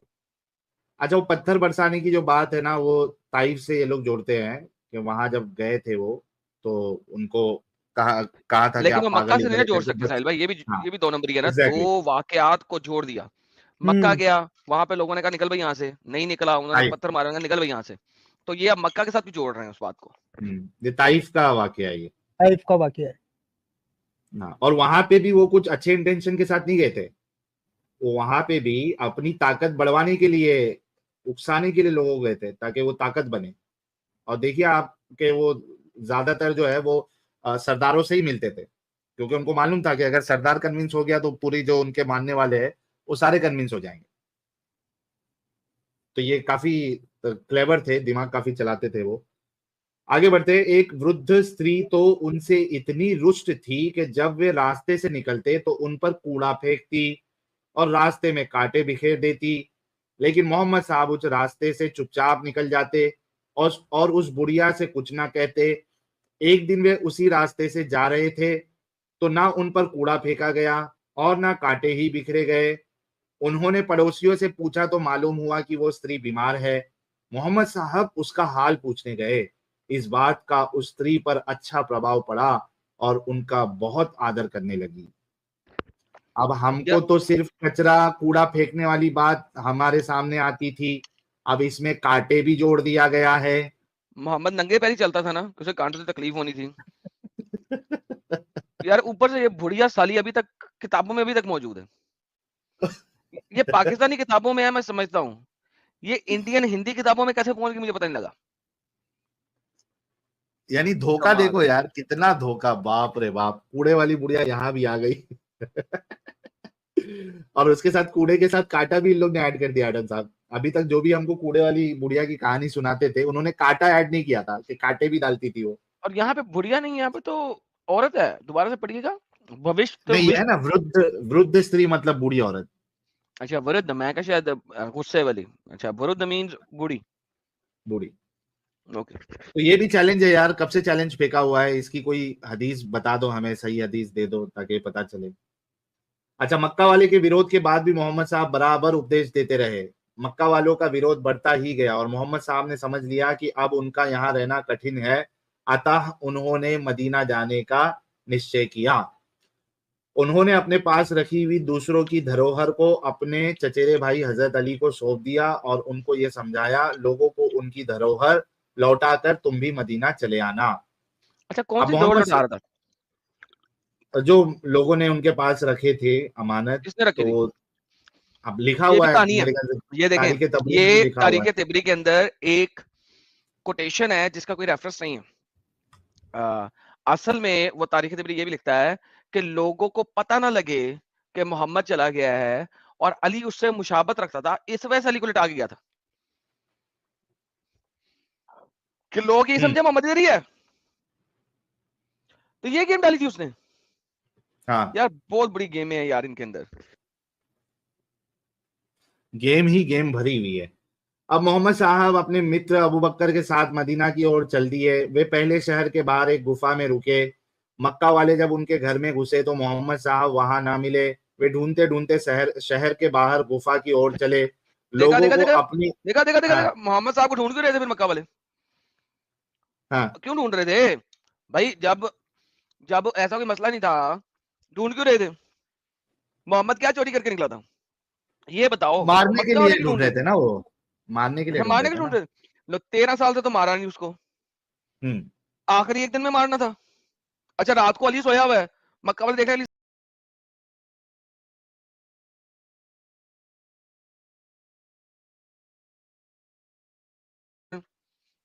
अच्छा, वो पत्थर बरसाने की जो बात है ना, वो ताइफ से ये लोग जोड़ते हैं कि वहां जब गए थे वो, तो उनको कहा था कि लेकिन वो आप मक्का पागल से नहीं ना इधर जोड़ करके सकते साहिल भाई, हाँ, ये भी दो नंबरी है ना। एग्जैक्टली। दो वाकयात को जोड़ दिया। मक्का गया, वहां पे लोगों ने कहा निकल भाई यहाँ से, नहीं निकला, उन्होंने ताइफ, पत्थर मारे, निकल भाई यहाँ से। तो ये अब मक्का के साथ भी जोड़ रहे हैं उस बात को। ये ताइफ का वाकया है ये। ताइफ का वाकया है। हाँ, और वहां पे भी वो कुछ अच्छे इंटेंशन के साथ नहीं गए थे। वो वहां पे भी अपनी ताकत बढ़वाने के लिए, उकसाने के लिए लोगों गए थे ताकि वो ताकत बने। और देखिए आपके वो ज्यादातर जो है वो सरदारों से ही मिलते थे, क्योंकि उनको मालूम था कि अगर सरदार कन्विंस हो गया तो पूरी जो उनके मानने वाले हैं वो सारे कन्विंस हो जाएंगे। तो ये काफी क्लेवर थे, दिमाग काफी चलाते थे वो। आगे बढ़ते, एक वृद्ध स्त्री तो उनसे इतनी रुष्ट थी कि जब वे रास्ते से निकलते तो उन पर कूड़ा फेंकती और रास्ते में कांटे बिखेर देती। लेकिन मोहम्मद साहब उस रास्ते से चुपचाप निकल जाते और उस बुढ़िया से कुछ ना कहते। एक दिन वे उसी रास्ते से जा रहे थे तो ना उन पर कूड़ा फेंका गया और ना कांटे ही बिखरे गए। उन्होंने पड़ोसियों से पूछा तो मालूम हुआ कि वो स्त्री बीमार है। मोहम्मद साहब उसका हाल पूछने गए। इस बात का उस स्त्री पर अच्छा प्रभाव पड़ा और उनका बहुत आदर करने लगी। अब या हमको तो सिर्फ कचरा कूड़ा फेंकने वाली बात हमारे सामने आती थी, अब इसमें कांटे भी जोड़ दिया गया है। मोहम्मद नंगे पैर ही चलता था ना, उसे कांटों से तकलीफ होनी थी। यार ऊपर से ये बुढ़िया साली अभी तक किताबों में अभी तक मौजूद है। ये पाकिस्तानी किताबों में है, मैं समझता हूँ। ये इंडियन हिंदी किताबों में कैसे पहुंच गई मुझे पता नहीं लगा। यानी धोखा कमाल देखो है। यार, कितना धोखा, बाप रे बाप। कूड़े वाली बुढ़िया यहाँ भी आ गई। और उसके साथ कूड़े के साथ कांटा भी इन लोग ने ऐड कर दिया। आडम साहब अभी तक जो भी हमको कूड़े वाली बुढ़िया की कहानी सुनाते थे, उन्होंने कांटा ऐड नहीं किया था कि कांटे भी डालती थी वो। और यहाँ पे बुढ़िया नहीं है, यहाँ पे तो औरत है। दोबारा से पढ़िएगा। भविष्य नहीं, ये है विश्व। ना वृद्ध, वृद्ध स्त्री मतलब बूढ़ी औरत। अच्छा वृद्ध, मैं क्या शायद गुस्से वाली। अच्छा वृद्ध मीन्स बूढ़ी। बूढ़ी। ओके। तो ये भी चैलेंज है यार, कब से चैलेंज फेंका हुआ है, इसकी कोई हदीस बता दो हमें, सही हदीस दे दो ताकि पता चले। अच्छा, मक्का वाले के विरोध के बाद भी मोहम्मद साहब बराबर उपदेश देते रहे। मक्का वालों का विरोध बढ़ता ही गया और मोहम्मद साहब ने समझ लिया कि अब उनका यहाँ रहना कठिन है। अतः उन्होंने मदीना जाने का निश्चय किया। उन्होंने अपने पास रखी हुई दूसरों की धरोहर को अपने चचेरे भाई हजरत अली को सौंप दिया और उनको ये समझाया, लोगों को उनकी धरोहर लौटाकर तुम भी मदीना चले आना। अच्छा कौन अब सी दौड़ मोहम्मद लौटा रहा था? जो लोगों ने उनके पास रखे थे अमानत, किसने रखी थी? तो अब लिखा ये भी हुआ है कहानी है। मेरे ख्याल से, ये देखें, तारीख तबरीज़ में भी ये लिखा हुआ तारीख है। तिबरी के अंदर एक कोटेशन है जिसका कोई रेफरेंस नहीं है। असल में वो तारीख तिबरी ये भी लिखता है कि लोगों को पता ना लगे कि मोहम्मद चला गया है और अली उससे मुशाबत रखता था, इस वजह से अली को लिटा के गया था कि लोग ये हम्म, समझे मोहम्मद इधर ही है। तो ये गेम डाली थी उसने। हाँ, यार बहुत बड़ी गेम है यार इनके अंदर। गेम ही गेम भरी हुई है। अब मोहम्मद साहब अपने मित्र अबू बकर के साथ मदीना की ओर चल दिए। वे पहले शहर के बाहर एक गुफा में रुके मक्का वाले जब उनके घर में घुसे तो मोहम्मद साहब वहां ना मिले। वे ढूंढते ढूंढते शहर के बाहर गुफा की ओर चले। देखा लोगों देखा को देखा अपनी देखा देखा देखा हाँ देखा मोहम्मद साहब को ढूंढ क्यों रहे थे फिर मक्का वाले? हाँ क्यों ढूंढ रहे थे भाई? जब जब ऐसा कोई मसला नहीं था, ढूंढ क्यों रहे थे? मोहम्मद क्या चोरी करके निकला था, ये बताओ। मारने के मक्का लिए वाले क्यों ढूंढ ढूंढ रहे रहे थे थे? ना वो, मारने के लिए ढूंढ मारने रहे के थे ढूंढ ना। रहे थे। लो 13 साल से तो मारा नहीं उसको, हम्म। आखिरी एक दिन में मारना था। अच्छा रात को अली सोया हुआ है, मक्का वाले देखा अली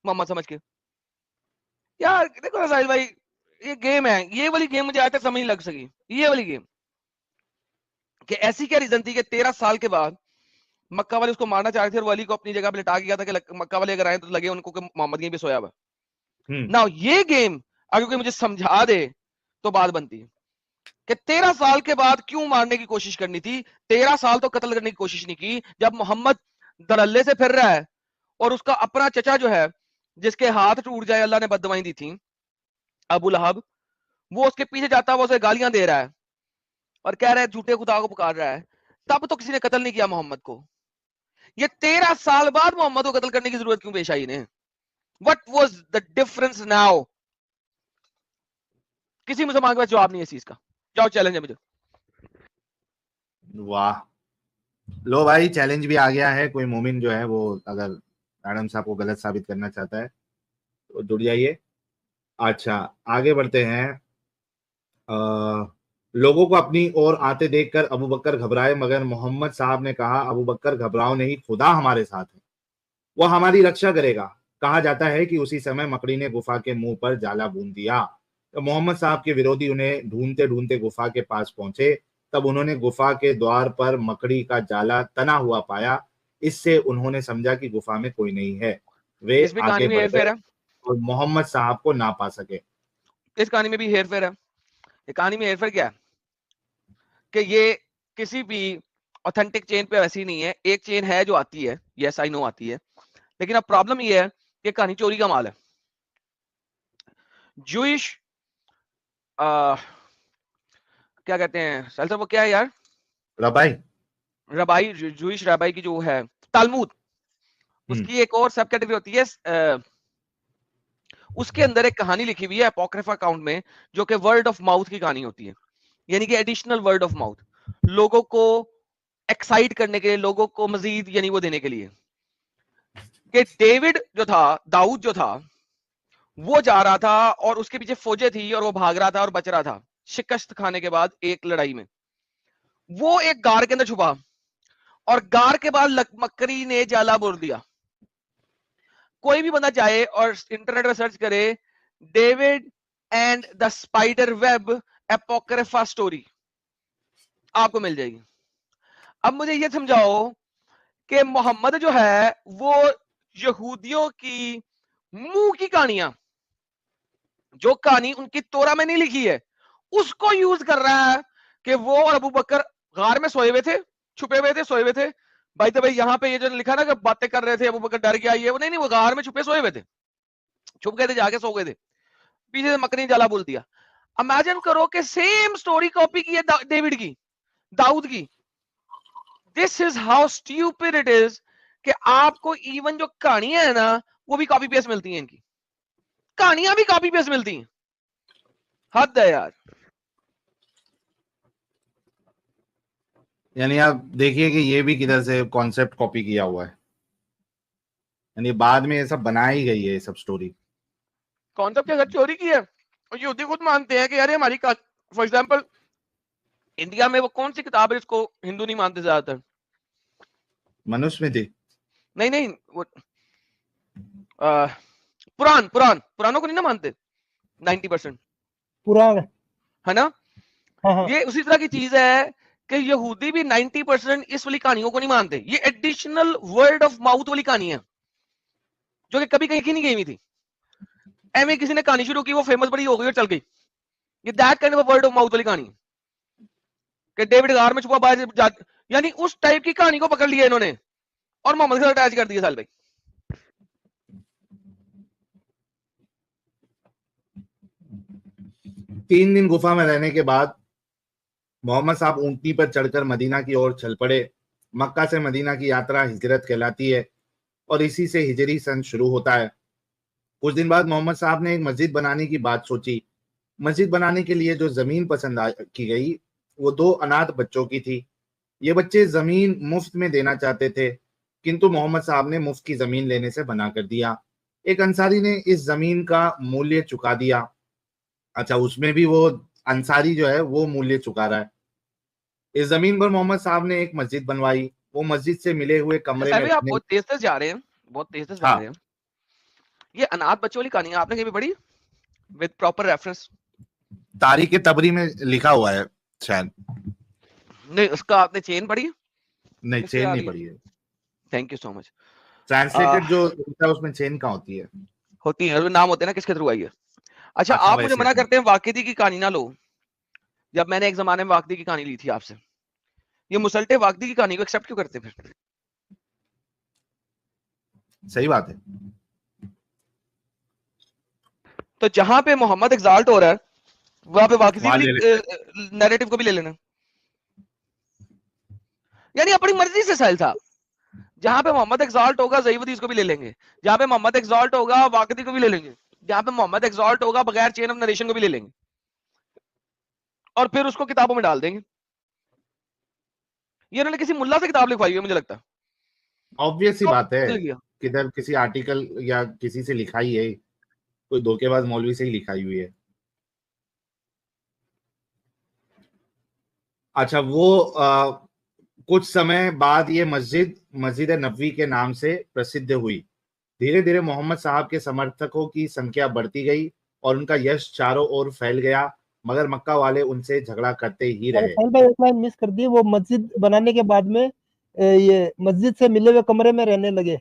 मोहम्मद समझ के। यार देखो ना साहिल भाई, ये गेम है, ये वाली गेम मुझे आज तक समझ नहीं लग सकी। ये वाली गेम कि ऐसी क्या रीजन थी कि 13 साल के बाद मक्का वाले उसको मारना चाह रहे थे और वो अली को अपनी जगह पे लिटा के गया था कि मक्का वाले अगर आए तो लगे उनको कि मोहम्मद यहीं पे सोया हुआ। ना ये गेम अगर कोई मुझे समझा दे तो बात बनती है कि 13 साल के बाद क्यों मारने की कोशिश करनी थी। 13 साल तो कत्ल करने की कोशिश नहीं की, जब मोहम्मद धड़ल्ले से फिर रहा है और उसका अपना चचा जो है जिसके हाथ टूट जाए अल्लाह ने बददुआएं दी थी, अबू लहब, वो उसके पीछे जाता हुआ उसे गालियां दे रहा है और कह रहा है झूठे खुदा को पुकार रहा है, तब तो किसी ने कत्ल नहीं किया मोहम्मद को। ये 13 साल बाद मोहम्मद को कत्ल करने की जरूरत क्यों पेश आई इन्हें? What was the difference now? किसी मुसलमान के पास जवाब नहीं है इस चीज का। जाओ चैलेंज है मुझे। वाह, लो भाई चैलेंज भी आ गया है। कोई मोमिन जो है वो अगर मैडम साहब को गलत साबित करना चाहता है तो जुड़ जाइए। अच्छा, आगे बढ़ते हैं। लोगों को अपनी ओर आते देखकर अबू बकर घबराए, मगर मोहम्मद साहब ने कहा, अबू बकर घबराओ नहीं, खुदा हमारे साथ है, वो हमारी रक्षा करेगा। कहा जाता है कि उसी समय मकड़ी ने गुफा के मुंह पर जाला बूंद दिया। तो मोहम्मद साहब के विरोधी उन्हें ढूंढते ढूंढते गुफा के पास पहुंचे। तब उन्होंने गुफा के द्वार पर मकड़ी का जाला तना हुआ पाया। इससे उन्होंने समझा कि गुफा में कोई नहीं है। वे इसमें कहानी आगे में बढ़ हेर गए फेर है, और मोहम्मद साहब को ना पा सके। इस कहानी में भी हेर फेर है। ये कहानी में हेर फेर क्या है कि ये किसी भी ऑथेंटिक चेन पे वैसी नहीं है। एक चेन है जो आती है, यस आई नो आती है, लेकिन अब प्रॉब्लम ये है कि कहानी चोरी का माल है। जूइश क्या कहते हैं सर, वो क्या है यार, रबाई। रबाई, जूइश रबाई की जो है तालमूद, हम्म। उसकी एक और सब कैटेगरी होती है। उसके अंदर एक कहानी लिखी हुई है अपोक्रिफा अकाउंट में, जो कि वर्ड ऑफ माउथ की कहानी होती है, यानी कि एडिशनल वर्ड ऑफ माउथ, लोगों को एक्साइट करने के लिए, लोगों को मजीद यानी वो देने के लिए, कि डेविड जो था, दाऊद जो था, वो जा रहा था और उसके पीछे फौजें थी और वो भाग रहा था और बच रहा था शिकस्त खाने के बाद एक लड़ाई में। वो एक गार के अंदर छुपा और गार के बाद मकड़ी ने जाला बोल दिया। कोई भी बंदा जाए और इंटरनेट में सर्च करे David and the spider web apocrypha story, आपको मिल जाएगी। अब मुझे ये समझाओ कि मोहम्मद जो है वो यहूदियों की मुंह की कहानियां, जो कहानी उनकी तोरा में नहीं लिखी है, उसको यूज कर रहा है कि वो और अबू बकर गार में सोए हुए थे, छुपे हुए थे, सोए हुए थे। भाई तो भाई यहाँ पे ये जो लिखा ना कि बातें कर रहे थे, अबू बकर डर गया, ये वो नहीं, वो गार में छुपे सोए हुए थे, छुप गए थे, जाके सो गए थे, पीछे से मकड़ी जाला बोल दिया। इमेजिन करो कि सेम स्टोरी कॉपी की है डेविड की, दाऊद की। This is how stupid it is कि आपको इवन जो कहानियां है ना वो भी कॉपी पेस्ट मिलती हैं, इनकी कहानियां भी कॉपी पेस्ट मिलती हैं। हद है यार। यानी आप देखिए कि ये भी किधर से कॉन्सेप्ट कॉपी किया हुआ है, यानी बाद में ये सब बनाई गई है, ये सब स्टोरी। कॉन्सेप्ट के साथ चोरी की है और यहूदी खुद मानते हैं कि यार हमारी, फॉर एग्जांपल इंडिया में वो कौन सी किताब है जिसको हिंदू नहीं मानते ज्यादातर? मनुस्मृति। नहीं नहीं, वो पुराणों को नहीं ना मानते 90%, पुराण। है ना? हाँ हाँ। ये उसी तरह की चीज है कि यहूदी भी 90% इस वाली कहानियों को नहीं मानते। ये एडिशनल वर्ड ऑफ माउथ वाली कहानी है जो कि कभी कहीं की नहीं गई हुई थी। एम किसी ने कहानी शुरू की, वो फेमस बड़ी हो गई और चल गई। ये that kind of word of mouth वाली कहानी कि डेविड गार में छुपा बाहर, यानी उस टाइप की कहानी को पकड़ लिया इन्होंने और मोहम्मद के साथ अटैच कर दिया साल भाई। 3 दिन गुफा में रहने के बाद मोहम्मद साहब ऊंटनी पर चढ़कर मदीना की ओर चल पड़े। मक्का से मदीना की यात्रा हिजरत कहलाती है और इसी से हिजरी सन शुरू होता है। कुछ दिन बाद मोहम्मद साहब ने एक मस्जिद बनाने की बात सोची। मस्जिद बनाने के लिए जो जमीन पसंद की गई वो 2 अनाथ बच्चों की थी। ये बच्चे जमीन मुफ्त में देना चाहते थे, किंतु मोहम्मद साहब ने मुफ्त की जमीन लेने से मना कर दिया। एक अंसारी ने इस जमीन का मूल्य चुका दिया। अच्छा, उसमें भी वो अंसारी जो है वो मूल्य चुका रहा है। इस जमीन पर मोहम्मद साहब ने एक मस्जिद बनवाई। वो मस्जिद से मिले हुए कमरे में आप बहुत तेज जा रहे हैं, बहुत तेज जा रहे हैं। ये अनाथ बच्चों वाली कहानी आपने कभी पढ़ी विद प्रॉपर रेफरेंस? तारीख तबरी में लिखा हुआ है शायद। नहीं, उसका आपने चेन पढ़ी? नहीं, चेन नहीं पढ़ी है। Thank you so much. Translated जो होता है उसमें चेन कहाँ होती है? होती है, नाम होते हैं ना किसके थ्रू आई है। अच्छा, आप मुझे मना करते हैं वाकिदी की कहानी ना लो। जब मैंने एक जमाने में वाकिदी की कहानी ली थी आपसे, ये मुसल्टे वाकिदी की कहानी को एक्सेप्ट क्यों करते फिर? सही बात है। तो जहां पे मोहम्मद एग्जाल्ट हो रहा है वहां पे वाकिदी वाली नैरेटिव को भी ले लेना, यानी अपनी मर्जी से साहिल साहब। जहां पे मोहम्मद एग्जाल्ट होगा ज़ईवदी इसको भी ले लेंगे, जहां पे मोहम्मद एग्जाल्ट होगा वाकिदी को भी ले लेंगे, जहां पे मोहम्मद एग्जाल्ट होगा बगैर चेन ऑफ नरेशन को भी ले लेंगे और फिर उसको किताबों में डाल देंगे। ये उन्होंने किसी मुल्ला से किताब लिखवाई है मुझे लगता है। ऑब्वियस सी बात है, किधर किसी आर्टिकल या किसी से लिखाई है, कोई धोखेबाज मौलवी से ही लिखाई हुई है। अच्छा, वो कुछ समय बाद ये मस्जिद नबवी के नाम से प्रसिद्ध हुई। धीरे धीरे मोहम्मद साहब के समर्थकों की संख्या बढ़ती गई और उनका यश चारों ओर फैल गया, मगर मक्का वाले उनसे झगड़ा करते ही रहे। भाई एक लाइन मिस कर दी, वो मस्जिद बनाने के बाद में ये मस्जिद से मिले हुए कमरे में रहने लगे।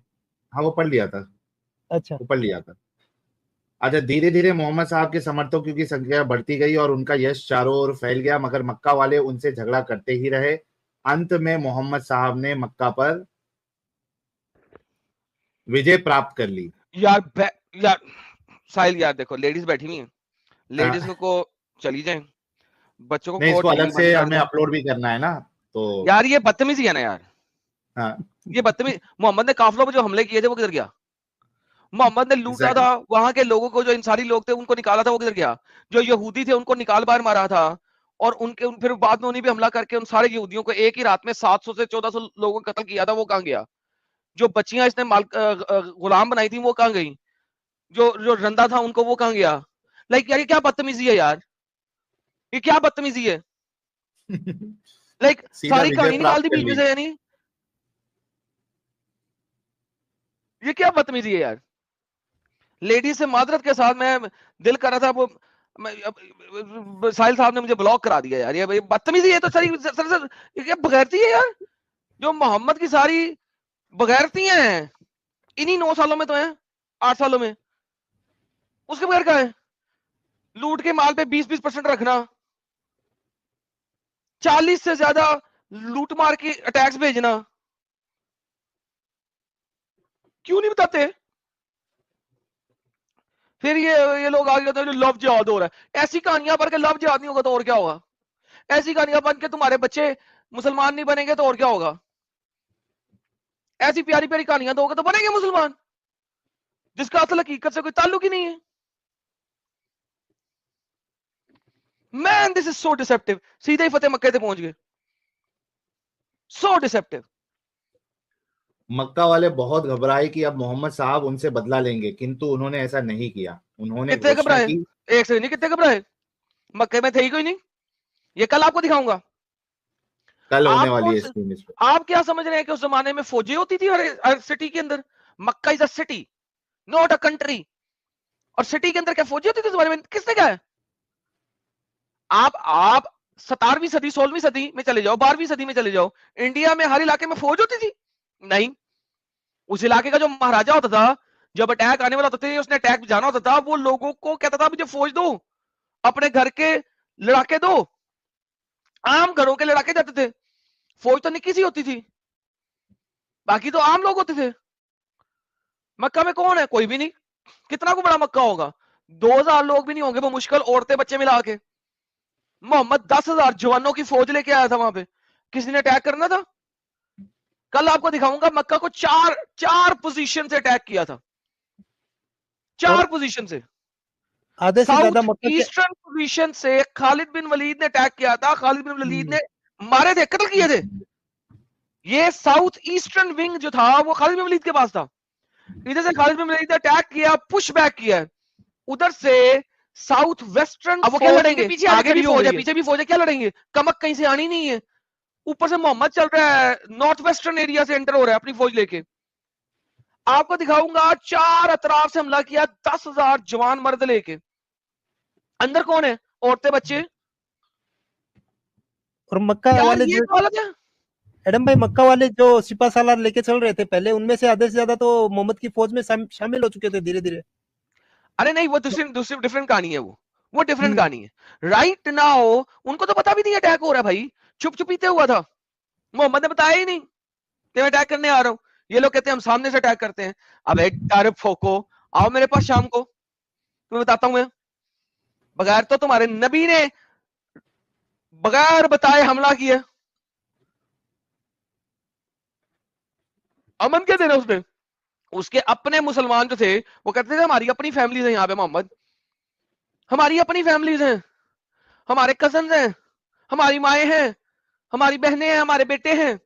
हाँ, वो पढ़ लिया था। अच्छा, वो पढ़ लिया था। अच्छा, धीरे धीरे मोहम्मद साहब के समर्थकों की संख्या बढ़ती गई और उनका यश चारों ओर फैल गया, मगर मक्का वाले उनसे झगड़ा करते ही रहे। अंत में मोहम्मद साहब ने मक्का पर विजय प्राप्त कर ली। यार साहिल, यार देखो लेडीज बैठी हुई हैं, लेडीज को चली जाएं, बच्चों को नहीं, इसको अलग से हमें अपलोड भी करना है ना, तो यार ये बदतमीजी है ना यार। हाँ, ये बदतमीजी। मोहम्मद ने काफिलों पर जो हमले किए थे वो किधर गया? मोहम्मद ने लूटा था वहां के लोगों को, जो इंसारी लोग थे उनको निकाला था वो किधर गया? जो यहूदी थे उनको निकाल बाहर मारा था और उनके फिर बाद में उन्हीं पे हमला करके उन सारे यहूदियों को एक ही रात में 700 से 1400 लोगों को कत्ल किया था, वो कहां गया? जो बच्चियां इसने गुलाम बनाई थी वो कहां गई? जो रंदा था उनको वो कहां गया? लाइक यार ये क्या बदतमीजी है यार, ये क्या बदतमीजी है? लाइक सारी कहानी निकाल दी बीच में से, यानी ये क्या बदतमीजी है यार। लेडीज से मादरत के साथ मैं दिल कर रहा था, वो साहिल साहब ने मुझे ब्लॉक करा दिया यार। ये बदतमीजी है तो सर ये क्या बगैरती है यार। जो मोहम्मद की सारी बगैरती हैं इन्हीं 9 सालों में तो है, 8 सालों में, उसके बगैर क्या है? लूट के माल पे 20-20% रखना, 40 से ज्यादा लूट मार के अटैक्स भेजना, क्यों नहीं बताते? फिर ये लोग आगे कहते हैं लव जिहाद हो रहा है। ऐसी कहानियां पढ़ के लव जिहाद नहीं होगा तो और क्या होगा? ऐसी कहानियां पढ़ के तुम्हारे बच्चे मुसलमान नहीं बनेंगे तो और क्या होगा? ऐसी प्यारी प्यारी कहानियां दोगे तो बनेंगे मुसलमान, जिसका असल हकीकत से कोई ताल्लुक ही नहीं है। Man this is so deceptive. सीधे ही फतेह मक्के से पहुंच गए, सो डिसेप्टिव। मक्का वाले बहुत घबराए कि अब मोहम्मद साहब उनसे बदला लेंगे, किंतु उन्होंने ऐसा नहीं किया। उन्होंने कितने घोषणा घबराए? की। एक से नहीं, कितने घबराए? मक्के में थे ही कोई नहीं। ये कल आपको दिखाऊंगा। कल होने वाली है स्क्रीन इस पे। आप क्या समझ रहे हैं कि उस जमाने में फौजी होती थी हर सिटी के अंदर? Mecca is a city, not a country. और सिटी के अंदर क्या फौजी होती थी तुम्हारे में? किसने कहा है? आप 17वीं सदी 16वीं सदी में चले जाओ, 12वीं सदी में चले जाओ, इंडिया में हर इलाके में फौज होती थी? नहीं। उस इलाके का जो महाराजा होता था, जब अटैक आने वाला होता था, उसने अटैक जाना होता था, वो लोगों को कहता था मुझे फौज दो, अपने घर के लड़ाके दो। आम घरों के लड़ाके जाते थे, फौज तो निक्की सी होती थी, बाकी तो आम लोग होते थे। मक्का में कौन है? कोई भी नहीं। कितना को बड़ा मक्का होगा? 2000 लोग भी नहीं होंगे वो मुश्किल, औरतें बच्चे मिला के। मोहम्मद 10,000 जवानों की फौज लेके आया था वहां पे, किसी ने अटैक करना था? कल आपको दिखाऊंगा मक्का को चार पोजीशन से अटैक किया था, 4 पोजीशन से। आधे से ज्यादा साउथ मक्का के ईस्टर्न पोजीशन से खालिद बिन वलीद ने अटैक किया था, खालिद बिन वलीद ने मारे थे, कत्ल किए थे। ये साउथ ईस्टर्न विंग जो था वो खालिद बिन वलीद के पास था। इधर से खालिद बिन वलीद ने अटैक किया, पुश बैक किया, उधर से साउथ वेस्टर्न। अब वो क्या लड़ेंगे? पीछे आगे भी फौज है, पीछे भी फौज है, क्या लड़ेंगे? कमक कहीं से आनी नहीं है। ऊपर से मोहम्मद चल रहा है, नॉर्थ वेस्टर्न एरिया से एंटर हो रहा है अपनी फौज लेके। आपको दिखाऊंगा 4 अतराफ से हमला किया, 10,000 जवान मर्द लेके। अंदर कौन है? औरतें, बच्चे। और मक्का यार वाले ये जो तो हालत है। एडम भाई, मक्का वाले जो सिपा सालार लेके चल रहे थे पहले, उनमें से आधे से ज्यादा तो मोहम्मद की फौज में शामिल हो चुके थे धीरे धीरे। अरे नहीं, वो दूसरी दूसरी डिफरेंट कहानी है, वो डिफरेंट कहानी है। राइट नाउ उनको तो पता भी नहीं अटैक हो रहा है भाई, चुप चुपीते हुआ था, मोहम्मद ने बताया ही नहीं कि मैं अटैक करने आ रहा हूं। ये लोग कहते हैं हम सामने से अटैक करते हैं। अब एक टारफ फोको, आओ मेरे पास शाम को, तुम्हें बताता हूं मैं। बगैर तो तुम्हारे नबी ने बगैर बताए हमला किया, अमन क्या देना उसने? उसके अपने मुसलमान जो थे वो कहते थे हमारी अपनी फैमिलीज है यहाँ पे मोहम्मद, हमारी अपनी फैमिलीज हैं, हमारे कजन हैं, हमारी माएँ हैं, हमारी बहनें हैं, हमारे बेटे हैं।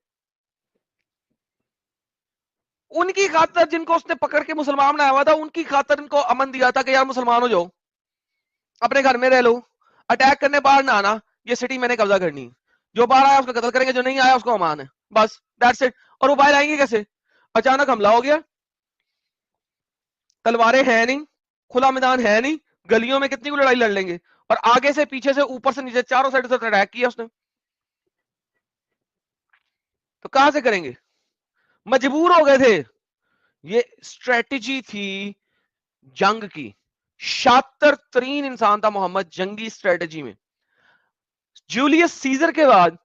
उनकी खातर जिनको उसने पकड़ के मुसलमान बनाया हुआ था, उनकी खातर इनको अमन दिया था कि यार मुसलमान हो जाओ, अपने घर में रह लो, अटैक करने बाहर ना आना, ये सिटी मैंने कब्जा करनी है, जो बाहर आया उसको कत्ल करेंगे, जो नहीं आया उसको अमान है, बस दैट्स इट। और वो बाहर आएंगे कैसे? अचानक हमला हो गया, तलवारें है नहीं, खुला मैदान है नहीं, गलियों में कितनी को लड़ाई लड़ लेंगे, और आगे से पीछे से ऊपर से नीचे चारों साइड से अटैक किया उसने, तो कहां से करेंगे? मजबूर हो गए थे। ये स्ट्रेटेजी थी जंग की, शातिर तरीन इंसान था मोहम्मद जंगी स्ट्रेटेजी में। जूलियस सीजर के बाद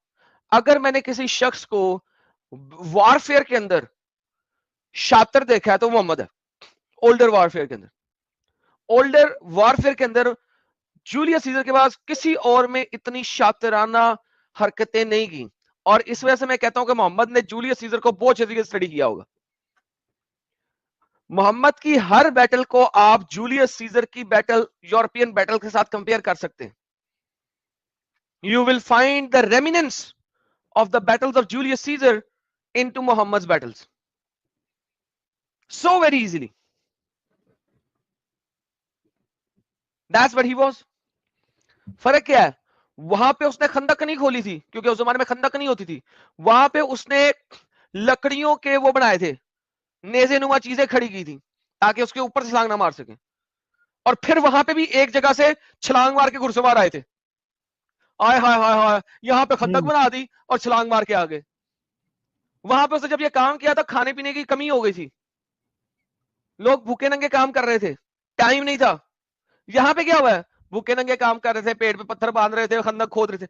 अगर मैंने किसी शख्स को वॉरफेयर के अंदर शातिर देखा है तो मोहम्मद है। ओल्डर वॉरफेयर के अंदर, ओल्डर वॉरफेयर के अंदर जूलियस सीजर के पास किसी और में इतनी शातिराना हरकतें नहीं की, और इस वजह से मैं कहता हूं कि मोहम्मद ने जूलियस सीजर को बहुत अच्छी स्टडी किया होगा। मोहम्मद की हर बैटल को आप जूलियस सीजर की बैटल, यूरोपियन बैटल के साथ कंपेयर कर सकते हैं। You will find the remnants of the battles of Julius Caesar into Muhammad's battles so very easily. That's what he was. फर्क क्या है? वहां पे उसने खंदक नहीं खोली थी, क्योंकि उस जमाने में खंदक नहीं होती थी। वहां पे उसने लकड़ियों के वो बनाए थे, नेज़े नुमा चीजें खड़ी की थी ताकि उसके ऊपर से छलांग ना मार सके। और फिर वहां पे भी एक जगह से छलांग मार के घुड़सवार आए थे, आय हाय हाय हाय, यहां पे खंदक बना दी और छलांग मार के आ गए। वहां पे उसने जब ये काम किया तो खाने पीने की कमी हो गई थी, लोग भूखे नंगे काम कर रहे थे, टाइम नहीं था। यहां पे क्या हुआ है? भूखे नंगे काम कर रहे थे, पेट पे पत्थर बांध रहे थे, खंदक खोद रहे थे।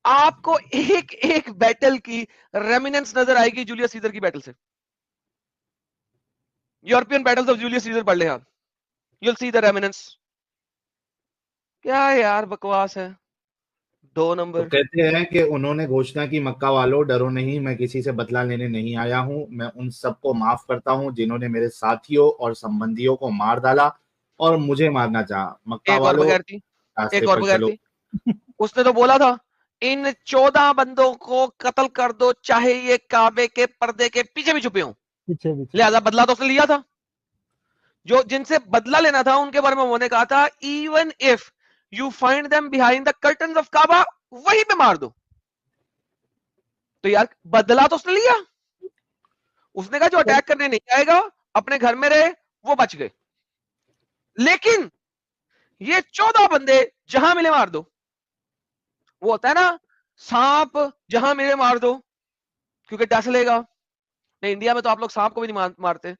आपको एक एक बैटल की रेमिनेंस नजर आएगी जूलियस सीजर की बैटल से। European battles of Julius Caesar पढ़ ले आप, you'll see the remnants। क्या यार बकवास है, 2 तो नंबर। कहते हैं कि उन्होंने घोषणा की, मक्का वालों डरो नहीं, मैं किसी से बदला लेने नहीं आया हूं, मैं उन सबको माफ करता हूं जिन्होंने मेरे साथियों और संबंधियों को मार डाला और मुझे मारना चाहा। मक्का एक और वालों बगैर थी, रास्ते एक और पर बगैर चलो। थी। उसने तो बोला था इन 14 बंदों को कत्ल कर दो, चाहे ये काबे के पर्दे के पीछे भी छुपे हों। पीछे भी लिहाजा बदला तो उसने लिया था। जो जिनसे बदला लेना था उनके बारे में उन्होंने कहा था even if you find them behind the curtains of Kaaba, वहीं पे मार दो। तो यार बदला तो उसने लिया। उसने कहा जो अटैक करने नहीं आएगा अपने घर में रहे, वो बच गए। लेकिन ये 14 बंदे जहां मिले मार दो। वो होता है ना, सांप जहां मिले मार दो, क्योंकि डस लेगा। नहीं, इंडिया में तो आप लोग सांप को भी नहीं मारते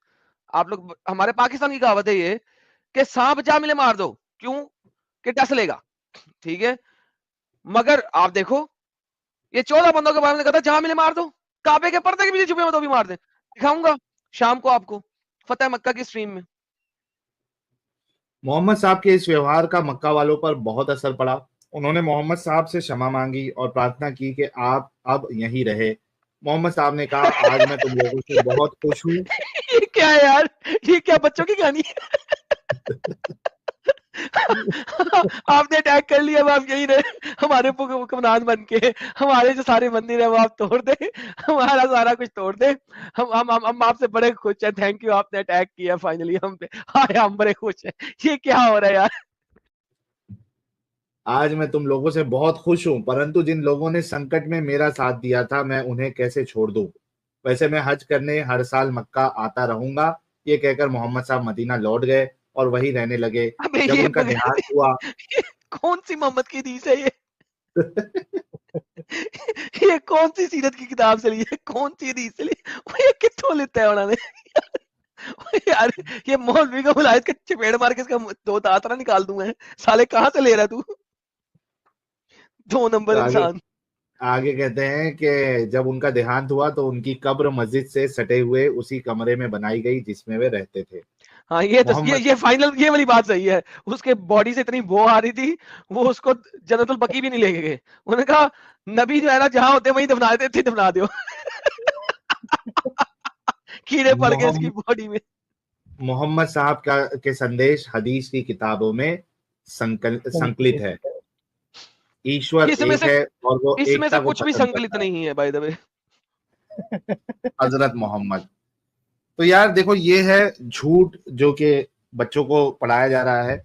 आप लोग। हमारे पाकिस्तान की कहावत है ये कि सांप जहां मिले मार दो, क्यों? कि डस लेगा, ठीक है। मगर आप देखो ये 14 बंदों के बारे में कहता है जहां मिले मार दो, काबे के पर्दे के पीछे छुपे में तो भी मार दे। दिखाऊंगा शाम को आपको फतेह मक्का की स्ट्रीम में। मोहम्मद साहब के इस व्यवहार का मक्का वालों पर बहुत असर पड़ा। उन्होंने मोहम्मद साहब से क्षमा मांगी और प्रार्थना की कि आप अब यहीं रहे। मोहम्मद साहब ने कहा, आज मैं तुम लोगों से बहुत खुश हूँ। ये क्या है यार, ये क्या बच्चों की कहानी है? आपने अटैक कर लिया, अब आप यही रहे हमारे हुक्मरान बन के, हमारे जो सारे मंदिर है वो आप तोड़ दे, हमारा सारा कुछ तोड़ दे, हम आपसे बड़े खुश हैं, थैंक यू, आपने अटैक किया फाइनली हम पे, हाय हम बड़े खुश हैं। ये क्या हो रहा है यार? आज मैं तुम लोगों से बहुत खुश हूं, परंतु जिन लोगों ने संकट में मेरा साथ दिया था मैं उन्हें कैसे छोड़ दूं। वैसे मैं हज करने हर साल मक्का आता रहूंगा। ये कहकर मोहम्मद साहब मदीना लौट गए और वहीं रहने लगे। अबे जब ये उनका देहांत हुआ ये कौन सी मोहम्मद की हदीस है ये? ये कौन सी सीरत की किताब से ली है, कौन सी हदीस से ली? वो ये कित्थों लेता है उन्होंने? यार ये मौलवी का मुलाहिद के चपेड़ मार के इसका दो दांतरा निकाल दूंगा, साले कहाँ से ले रहा तू? 2 तो नंबर आगे इंसान। आगे कहते हैं कि जब उनका देहांत हुआ तो उनकी कब्र मस्जिद से सटे हुए उसी कमरे में बनाई गई जिसमें वे रहते थे। हाँ ये तो मोहम्मद ये फाइनल ये वाली बात सही है। उसके बॉडी से इतनी बो आ रही थी, वो उसको जन्नतुल बकी भी नहीं लेके गए। उन्होंने कहा नबी जो है ना जहां होते वहीं दफना देते थे, दफना दो। कीड़े पड़ गए इसकी मोहम्मद बॉडी में। मोहम्मद साहब का के संदेश हदीस की किताबों में संकलित है। ईश्वर इसमें एक से है और वो इसमें से एकता को कुछ भी पसंद संकलित करता है। नहीं है बाय द वे। हजरत मोहम्मद। तो यार देखो, ये है झूठ जो कि बच्चों को पढ़ाया जा रहा है।